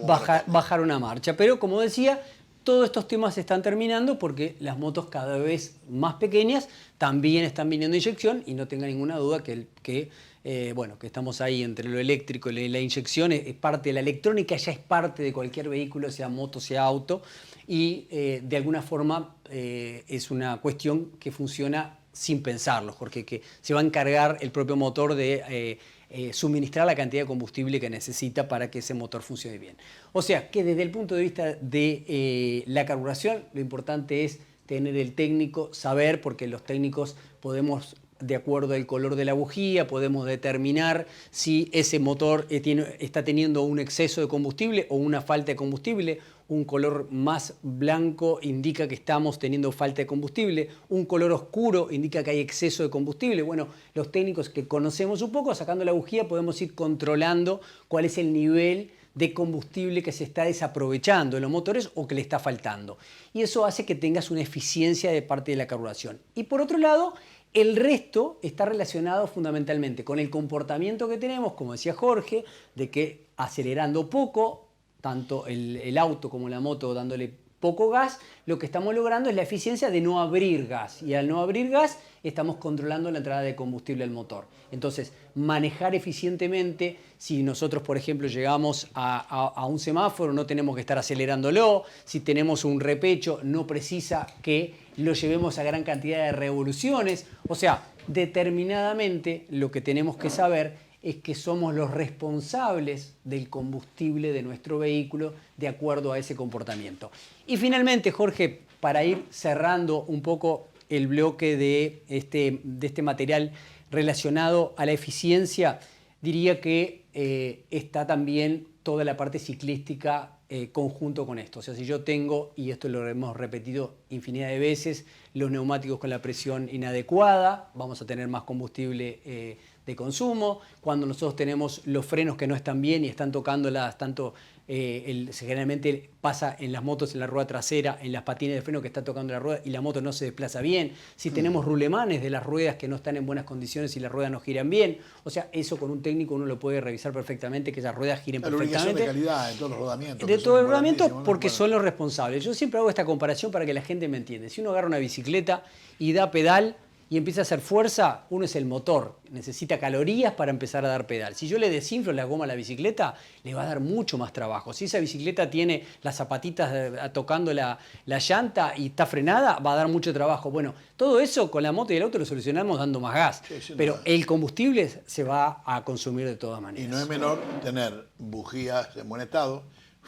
Bajar una marcha. Pero como decía, todos estos temas se están terminando porque las motos cada vez más pequeñas también están viniendo inyección, y no tenga ninguna duda que estamos ahí entre lo eléctrico y la inyección, es parte de la electrónica, ya es parte de cualquier vehículo, sea moto, sea auto, y de alguna forma es una cuestión que funciona sin pensarlo, porque que se va a encargar el propio motor de suministrar la cantidad de combustible que necesita para que ese motor funcione bien. O sea que desde el punto de vista de la carburación, lo importante es tener el técnico, saber, porque los técnicos podemos, de acuerdo al color de la bujía, podemos determinar si ese motor está teniendo un exceso de combustible o una falta de combustible. Un color más blanco indica que estamos teniendo falta de combustible. Un color oscuro indica que hay exceso de combustible. Bueno, los técnicos que conocemos un poco, sacando la bujía, podemos ir controlando cuál es el nivel de combustible que se está desaprovechando en los motores o que le está faltando. Y eso hace que tengas una eficiencia de parte de la carburación. Y por otro lado, el resto está relacionado fundamentalmente con el comportamiento que tenemos, como decía Jorge, de que acelerando poco, tanto el auto como la moto dándole poco gas, lo que estamos logrando es la eficiencia de no abrir gas. Y al no abrir gas, estamos controlando la entrada de combustible al motor. Entonces, manejar eficientemente, si nosotros, por ejemplo, llegamos a un semáforo, no tenemos que estar acelerándolo. Si tenemos un repecho, no precisa que lo llevemos a gran cantidad de revoluciones. O sea, determinadamente lo que tenemos que saber es que somos los responsables del combustible de nuestro vehículo de acuerdo a ese comportamiento. Y finalmente, Jorge, para ir cerrando un poco el bloque de este material relacionado a la eficiencia, diría que está también toda la parte ciclística conjunto con esto. O sea, si yo tengo, y esto lo hemos repetido infinidad de veces, los neumáticos con la presión inadecuada, vamos a tener más combustible de consumo. Cuando nosotros tenemos los frenos que no están bien y están tocándolas tanto, generalmente pasa en las motos en la rueda trasera, en las patines de freno que está tocando la rueda y la moto no se desplaza bien. Si tenemos rulemanes de las ruedas que no están en buenas condiciones y las ruedas no giran bien, o sea, eso con un técnico uno lo puede revisar perfectamente, que esas ruedas giren perfectamente. La de calidad de todos los rodamientos. De todo el rodamiento, porque son los responsables. Yo siempre hago esta comparación para que la gente me entienda. Si uno agarra una bicicleta y da pedal y empieza a hacer fuerza, uno es el motor, necesita calorías para empezar a dar pedal. Si yo le desinflo la goma a la bicicleta, le va a dar mucho más trabajo. Si esa bicicleta tiene las zapatitas tocando la llanta y está frenada, va a dar mucho trabajo. Bueno, todo eso con la moto y el auto lo solucionamos dando más gas, pero el combustible se va a consumir de todas maneras. Y no es menor tener bujías en buen estado,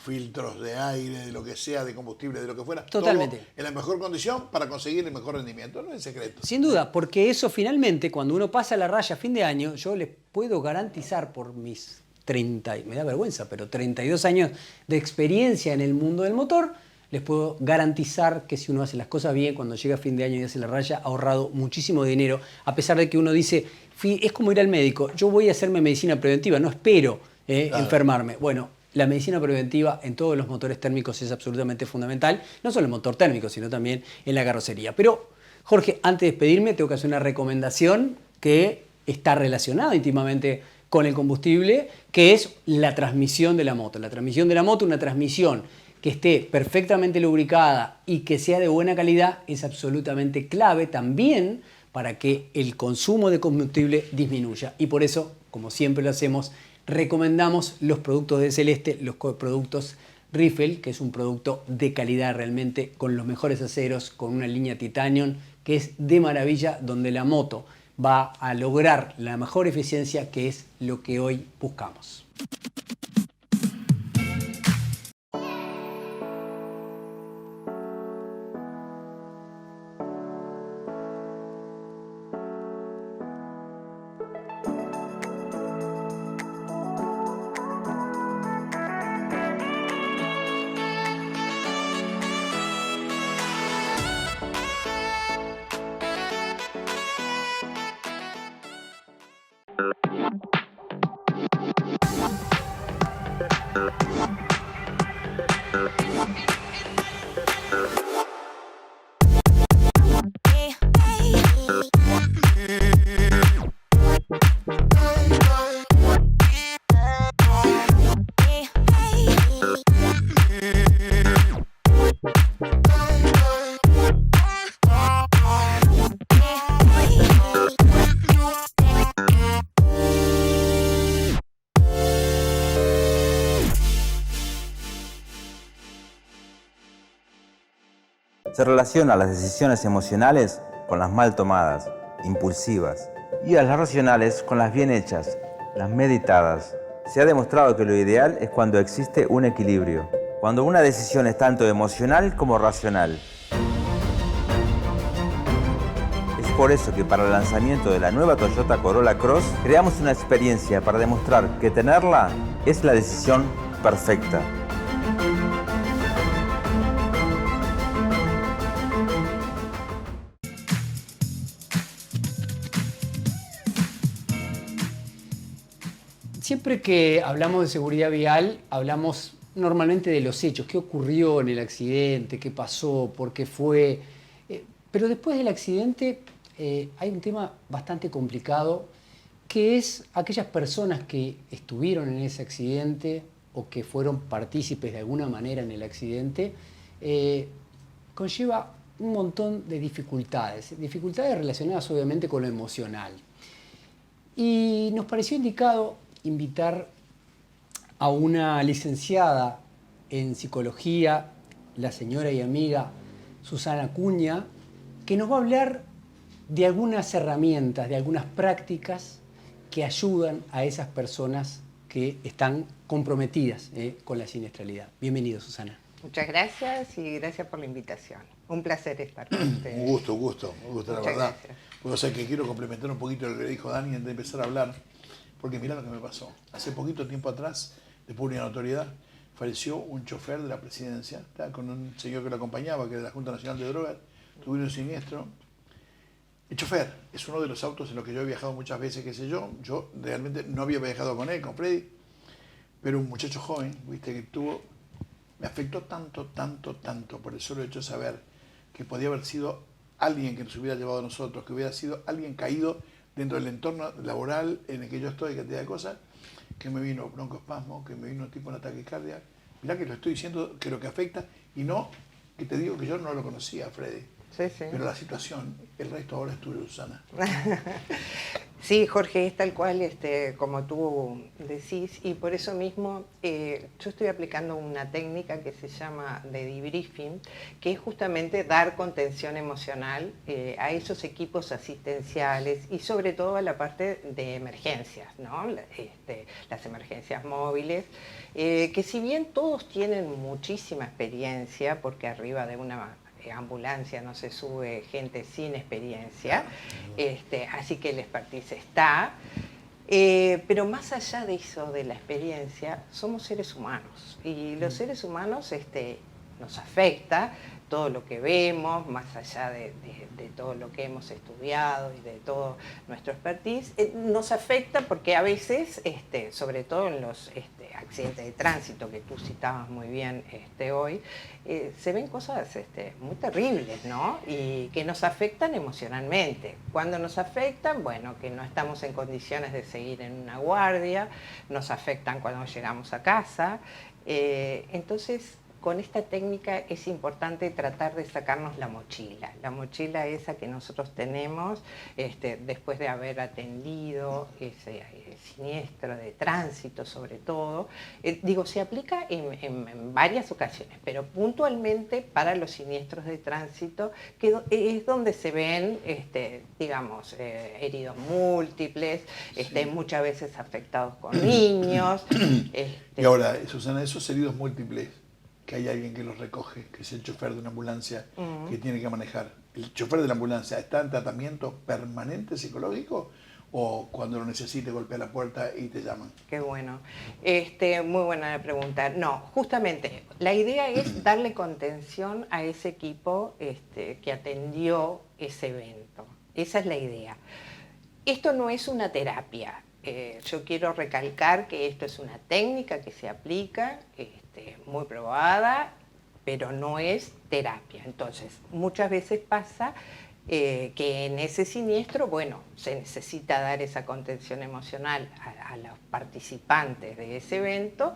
filtros de aire, de lo que sea, de combustible, de lo que fuera. Totalmente. Todo en la mejor condición para conseguir el mejor rendimiento. No es secreto. Sin duda, porque eso finalmente, cuando uno pasa la raya a fin de año, yo les puedo garantizar por mis 30, me da vergüenza, pero 32 años de experiencia en el mundo del motor, les puedo garantizar que si uno hace las cosas bien, cuando llega a fin de año y hace la raya, ha ahorrado muchísimo dinero, a pesar de que uno dice, es como ir al médico, yo voy a hacerme medicina preventiva, no espero enfermarme. Bueno, la medicina preventiva en todos los motores térmicos es absolutamente fundamental, no solo en el motor térmico, sino también en la carrocería. Pero, Jorge, antes de despedirme, tengo que hacer una recomendación que está relacionada íntimamente con el combustible, que es la transmisión de la moto. La transmisión de la moto, una transmisión que esté perfectamente lubricada y que sea de buena calidad, es absolutamente clave también para que el consumo de combustible disminuya. Y por eso, como siempre lo hacemos, recomendamos los productos de Celeste, los productos Riffel, que es un producto de calidad realmente, con los mejores aceros, con una línea Titanium, que es de maravilla, donde la moto va a lograr la mejor eficiencia, que es lo que hoy buscamos. Se relaciona las decisiones emocionales con las mal tomadas, impulsivas, y a las racionales con las bien hechas, las meditadas. Se ha demostrado que lo ideal es cuando existe un equilibrio, cuando una decisión es tanto emocional como racional. Es por eso que para el lanzamiento de la nueva Toyota Corolla Cross creamos una experiencia para demostrar que tenerla es la decisión perfecta. Siempre que hablamos de seguridad vial, hablamos normalmente de los hechos, qué ocurrió en el accidente, qué pasó, por qué fue. Pero después del accidente hay un tema bastante complicado, que es aquellas personas que estuvieron en ese accidente o que fueron partícipes de alguna manera en el accidente, conlleva un montón de dificultades relacionadas obviamente con lo emocional. Y nos pareció indicado invitar a una licenciada en psicología, la señora y amiga Susana Acuña, que nos va a hablar de algunas herramientas, de algunas prácticas que ayudan a esas personas que están comprometidas con la siniestralidad. Bienvenido, Susana. Muchas gracias y gracias por la invitación. Un placer estar con ustedes. Un gusto, la Muchas verdad. gracias. Pues, o sea que quiero complementar un poquito lo que dijo Dani antes de empezar a hablar, porque mirá lo que me pasó. Hace poquito tiempo atrás, de pública notoriedad, falleció un chofer de la presidencia, ¿tá? Con un señor que lo acompañaba, que era de la Junta Nacional de Drogas, tuvieron un siniestro. El chofer es uno de los autos en los que yo he viajado muchas veces, qué sé yo. Yo realmente no había viajado con él, con Freddy, pero un muchacho joven, viste, que tuvo, me afectó tanto por el solo hecho de saber que podía haber sido alguien que nos hubiera llevado a nosotros, que hubiera sido alguien caído dentro del entorno laboral en el que yo estoy, cantidad de cosas, que me vino broncoespasmo, que me vino tipo una taquicardia. Mirá que lo estoy diciendo, que lo que afecta, y no que te digo que yo no lo conocía, Freddy. Sí, sí. Pero la situación, el resto ahora es tuyo, Susana. Sí, Jorge, es tal cual como tú decís, y por eso mismo yo estoy aplicando una técnica que se llama de debriefing, que es justamente dar contención emocional a esos equipos asistenciales y sobre todo a la parte de emergencias, ¿no? Las emergencias móviles, que si bien todos tienen muchísima experiencia, porque arriba de una ambulancia no se sube gente sin experiencia, así que el expertise está, pero más allá de eso, de la experiencia, somos seres humanos y los seres humanos nos afecta todo lo que vemos, más allá de todo lo que hemos estudiado y de todo nuestro expertise, nos afecta porque a veces, sobre todo en los accidentes de tránsito que tú citabas muy bien hoy, se ven cosas muy terribles, ¿no? Y que nos afectan emocionalmente. Cuando nos afectan, bueno, que no estamos en condiciones de seguir en una guardia, nos afectan cuando llegamos a casa. Entonces, con esta técnica es importante tratar de sacarnos la mochila esa que nosotros tenemos después de haber atendido ese siniestro de tránsito sobre todo. Se aplica en varias ocasiones, pero puntualmente para los siniestros de tránsito, que es donde se ven, heridos múltiples, muchas veces afectados con niños. Y ahora, Susana, esos heridos múltiples, que hay alguien que los recoge, que es el chofer de una ambulancia que tiene que manejar. ¿El chofer de la ambulancia está en tratamiento permanente psicológico o cuando lo necesite golpea la puerta y te llaman? Qué bueno. Muy buena la pregunta. No, justamente, la idea es darle contención a ese equipo que atendió ese evento. Esa es la idea. Esto no es una terapia. Yo quiero recalcar que esto es una técnica que se aplica, muy probada, pero no es terapia. Entonces, muchas veces pasa que en ese siniestro, bueno, se necesita dar esa contención emocional a los participantes de ese evento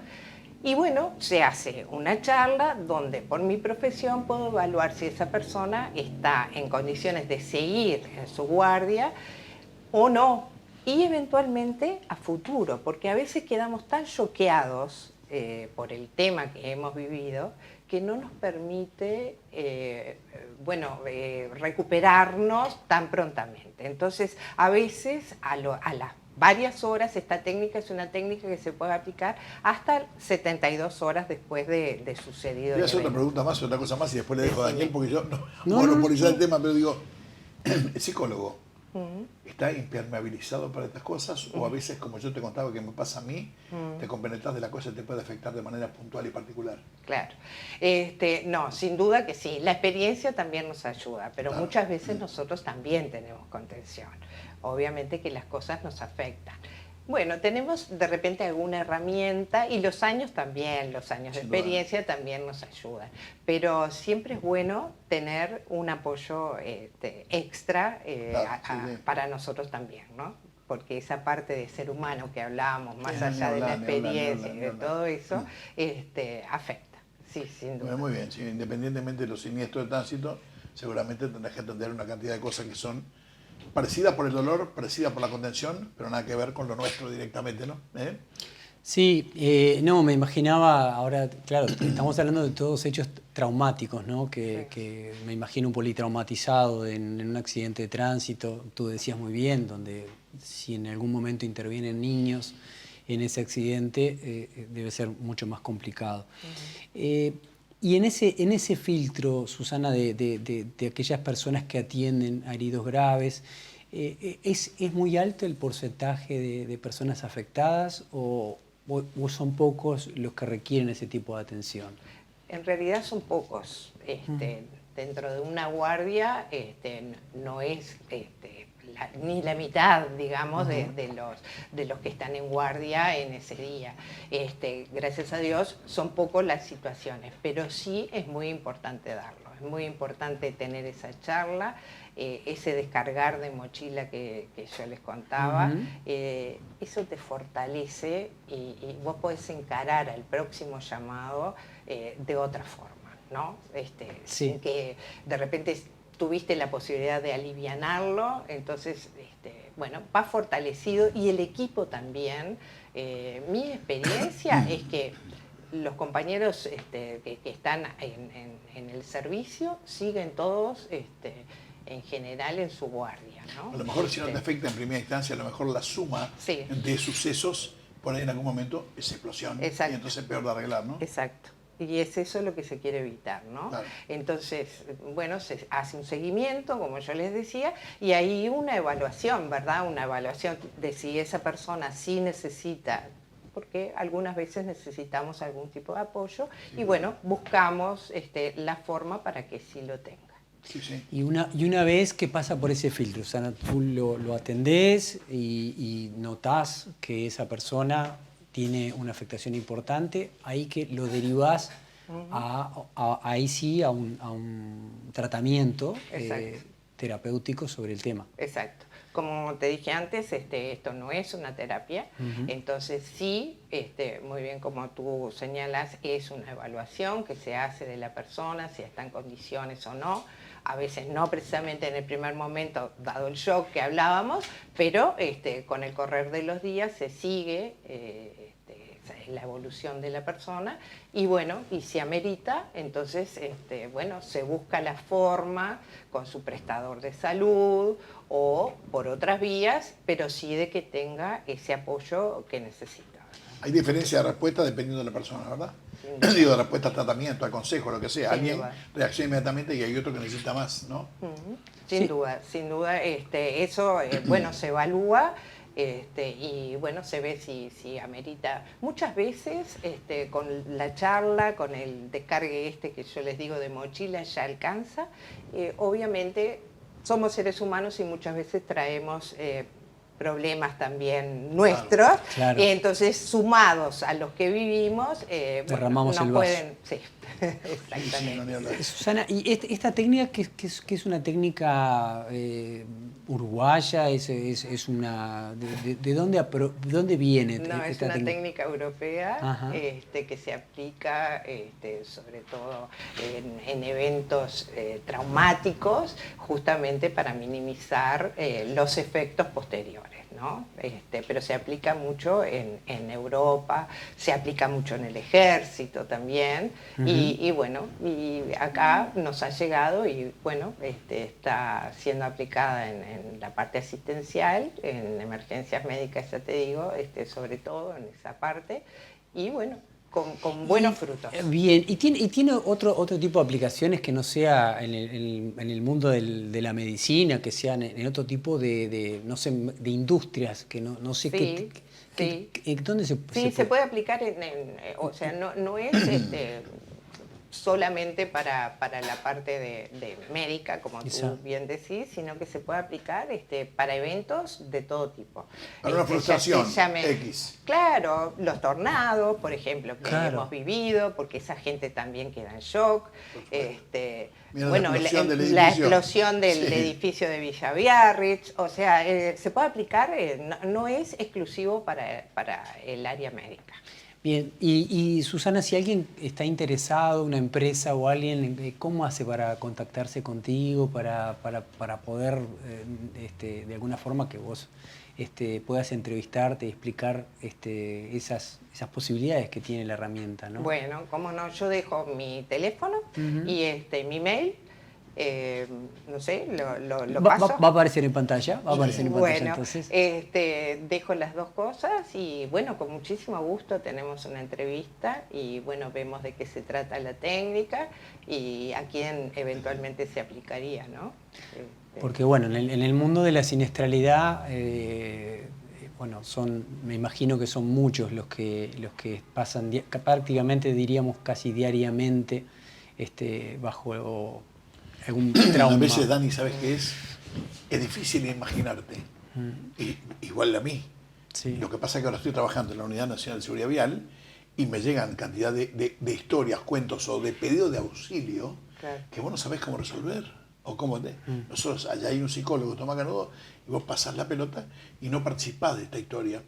y bueno, se hace una charla donde por mi profesión puedo evaluar si esa persona está en condiciones de seguir en su guardia o no, y eventualmente a futuro, porque a veces quedamos tan choqueados por el tema que hemos vivido, que no nos permite recuperarnos tan prontamente. Entonces, a veces, a las varias horas, esta técnica es una técnica que se puede aplicar hasta 72 horas después de sucedido. Voy a hacer otra pregunta más, otra cosa más, y después le dejo a Daniel, porque yo no monopolizar el tema, pero digo, el psicólogo está impermeabilizado para estas cosas, o a veces, como yo te contaba que me pasa a mí, te compenetras de la cosa y te puede afectar de manera puntual y particular. Claro. No, sin duda que sí. La experiencia también nos ayuda, pero claro, muchas veces nosotros también tenemos contención. Obviamente que las cosas nos afectan. Bueno, tenemos de repente alguna herramienta y los años también, los años de experiencia también nos ayudan. Pero siempre es bueno tener un apoyo extra para nosotros también, ¿no? Porque esa parte de ser humano que hablábamos, más allá de la experiencia y de todo eso, afecta. Sí, sin duda. Muy bien, sí, independientemente de los siniestros de tránsito, seguramente tendrás que atender una cantidad de cosas que son parecida por el dolor, parecida por la contención, pero nada que ver con lo nuestro directamente, ¿no? Sí, no, me imaginaba, ahora, claro, estamos hablando de todos hechos traumáticos, ¿no? Que me imagino un politraumatizado en un accidente de tránsito, tú decías muy bien, donde si en algún momento intervienen niños en ese accidente, debe ser mucho más complicado. Y en ese filtro, Susana, de aquellas personas que atienden a heridos graves, ¿es muy alto el porcentaje de personas afectadas o son pocos los que requieren ese tipo de atención? En realidad son pocos. Dentro de una guardia no es ni la mitad, digamos, de los que están en guardia en ese día. Gracias a Dios son pocos las situaciones, pero sí es muy importante darlo. Es muy importante tener esa charla, ese descargar de mochila que yo les contaba. Eso te fortalece y vos podés encarar al próximo llamado de otra forma, ¿no? Sin que de repente tuviste la posibilidad de alivianarlo, entonces bueno, va fortalecido y el equipo también. Mi experiencia es que los compañeros que están en el servicio siguen todos en general en su guardia, ¿no? A lo mejor si no te afecta en primera instancia, a lo mejor la suma Sí. de sucesos, por ahí en algún momento es explosión. Exacto. Y entonces es peor de arreglar, ¿no? Exacto. Y es eso lo que se quiere evitar, ¿no? Claro. Entonces, bueno, se hace un seguimiento, como yo les decía, y ahí una evaluación, ¿verdad? Una evaluación de si esa persona sí necesita, porque algunas veces necesitamos algún tipo de apoyo, y bueno, buscamos la forma para que sí lo tenga. Sí, sí. Y una vez que pasa por ese filtro, o sea, tú lo atendés y notás que esa persona tiene una afectación importante, ahí que lo derivás ahí sí a un tratamiento terapéutico sobre el tema. Exacto. Como te dije antes, esto no es una terapia, entonces sí, muy bien como tú señalas, es una evaluación que se hace de la persona, si está en condiciones o no. A veces no precisamente en el primer momento, dado el shock que hablábamos, pero con el correr de los días se sigue la evolución de la persona y bueno, y si amerita, entonces bueno, se busca la forma con su prestador de salud o por otras vías, pero sí de que tenga ese apoyo que necesita. Hay diferencia de respuesta dependiendo de la persona, ¿verdad? Digo, de respuesta al tratamiento, al consejo, lo que sea. Sin Alguien duda. reacciona inmediatamente y hay otro que necesita más, ¿no? Sin duda, sin duda. Eso, bueno, se evalúa y bueno, se ve si amerita. Muchas veces con la charla, con el descargue que yo les digo de mochila, ya alcanza. Obviamente somos seres humanos y muchas veces traemos problemas también nuestros, Claro. y entonces sumados a los que vivimos, Derramamos no el vaso. pueden, sí, Sí, no, exactamente. ni hablar. Susana, ¿y esta técnica que es una técnica uruguaya? ¿Es una de dónde viene No, es esta una técnica? técnica europea Ajá. que se aplica sobre todo en eventos traumáticos, justamente para minimizar los efectos posteriores, ¿no? Pero se aplica mucho en Europa, se aplica mucho en el ejército también, y bueno, y acá nos ha llegado y bueno, está siendo aplicada en la parte asistencial, en emergencias médicas, ya te digo, sobre todo en esa parte, y bueno, con buenos frutos. Bien, ¿y tiene otro tipo de aplicaciones que no sea en el mundo de la medicina, que sean en otro tipo no sé, de industrias, que no sé Sí, ¿dónde se puede aplicar o sea, no es solamente para la parte de médica, como tú Exacto. bien decís, sino que se puede aplicar para eventos de todo tipo. Para una Ya frustración se llame- X. Claro, los tornados, por ejemplo, que Claro. hemos vivido, porque esa gente también queda en shock. Mira, Bueno, la explosión del la edificio. explosión del Sí. edificio de Villa Biarritz, o sea, se puede aplicar, no es exclusivo para el área médica. Bien, y Susana, si alguien está interesado, una empresa o alguien, ¿cómo hace para contactarse contigo, para poder, de alguna forma, que vos puedas entrevistarte y explicar esas posibilidades que tiene la herramienta, ¿no? Bueno, cómo no, yo dejo mi teléfono y mi mail, no sé, lo paso. Va a aparecer en pantalla, Bueno, entonces. dejo las dos cosas y bueno, con muchísimo gusto tenemos una entrevista y bueno, vemos de qué se trata la técnica y a quién eventualmente se aplicaría, ¿no? Porque bueno, en el mundo de la siniestralidad, bueno, me imagino que son muchos los que pasan prácticamente, diríamos casi diariamente, bajo algún trauma. A veces, Dani, ¿sabes qué es? Es difícil imaginarte. Igual a mí. Sí. Lo que pasa es que ahora estoy trabajando en la Unidad Nacional de Seguridad Vial y me llegan cantidad de historias, cuentos o de pedidos de auxilio Claro. que vos no sabés cómo resolver. O cómo nosotros, allá hay un psicólogo, Tomás Canudo, y vos pasás la pelota y no participás de esta historia.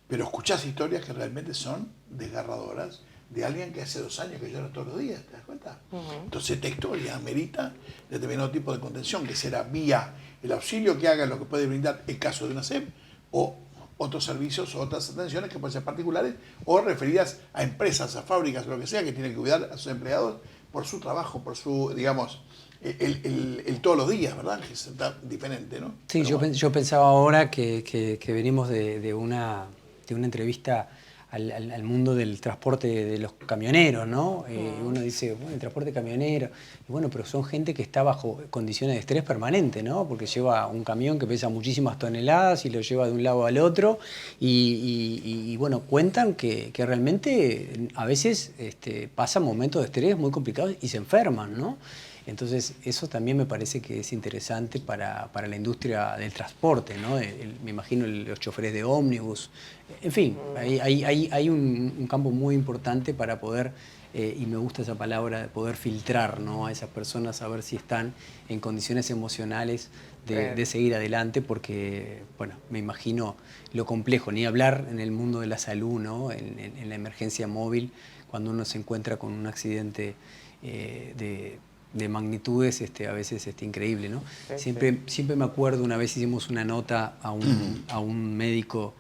Pero escuchás historias que realmente son desgarradoras de alguien que hace 2 años que llora todos los días, ¿te das cuenta? Entonces esta historia amerita determinado tipo de contención, que será vía el auxilio que haga lo que puede brindar el caso de una SEP, o otros servicios o otras atenciones que pueden ser particulares o referidas a empresas, a fábricas, lo que sea, que tienen que cuidar a sus empleados por su trabajo, por su, digamos, el todos los días, ¿verdad? Que es diferente, ¿no? Sí, Pero yo pensaba ahora que venimos de una entrevista al mundo del transporte de los camioneros, ¿no? Uno dice, bueno, el transporte camionero, y bueno, pero son gente que está bajo condiciones de estrés permanente, ¿no? Porque lleva un camión que pesa muchísimas toneladas y lo lleva de un lado al otro, y bueno, cuentan que realmente a veces pasan momentos de estrés muy complicados y se enferman, ¿no? Entonces, eso también me parece que es interesante para la industria del transporte, ¿no? Me imagino los choferes de ómnibus. En fin, hay un campo muy importante para poder, y me gusta esa palabra, de poder filtrar, ¿no? A esas personas, a ver si están en condiciones emocionales de seguir adelante, porque, bueno, me imagino lo complejo, ni hablar en el mundo de la salud, ¿no? En la emergencia móvil, cuando uno se encuentra con un accidente de magnitudes a veces increíble, ¿no? Sí, siempre me acuerdo, una vez hicimos una nota a un médico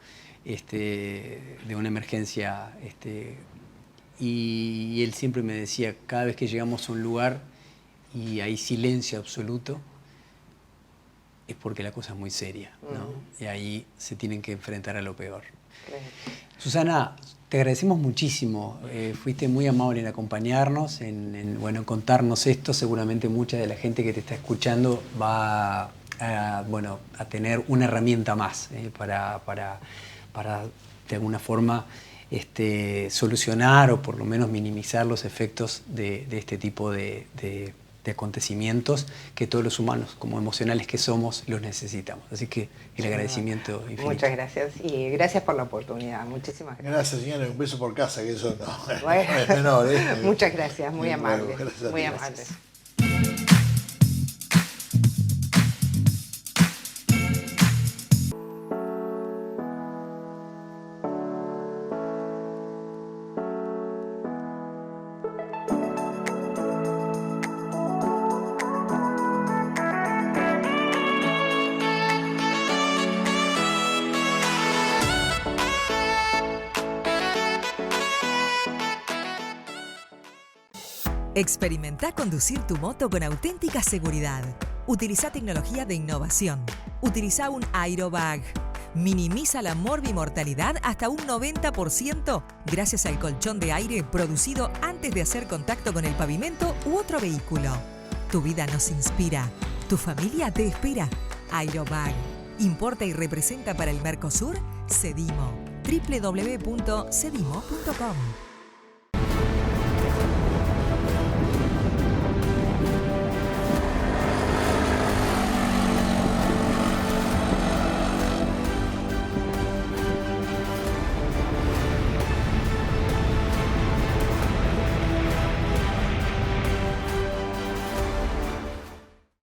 de una emergencia y él siempre me decía, cada vez que llegamos a un lugar y hay silencio absoluto, es porque la cosa es muy seria, ¿no? Y ahí se tienen que enfrentar a lo peor. Susana, te agradecemos muchísimo. Fuiste muy amable en acompañarnos, en contarnos esto. Seguramente mucha de la gente que te está escuchando va a tener una herramienta más para de alguna forma solucionar o por lo menos minimizar los efectos de este tipo de acontecimientos que todos los humanos, como emocionales que somos, los necesitamos. Así que el agradecimiento infinito. Muchas gracias y gracias por la oportunidad. Muchísimas gracias. gracias, señora. Un beso por casa, que eso no, Bueno, no es menor, ¿eh? Muchas gracias, muy amables. Gracias a ti. Muy amables. Experimenta conducir tu moto con auténtica seguridad. Utiliza tecnología de innovación. Utiliza un aerobag. Minimiza la morbimortalidad hasta un 90% gracias al colchón de aire producido antes de hacer contacto con el pavimento u otro vehículo. Tu vida nos inspira. Tu familia te espera. Aerobag. Importa y representa para el Mercosur Sedimo. www.sedimo.com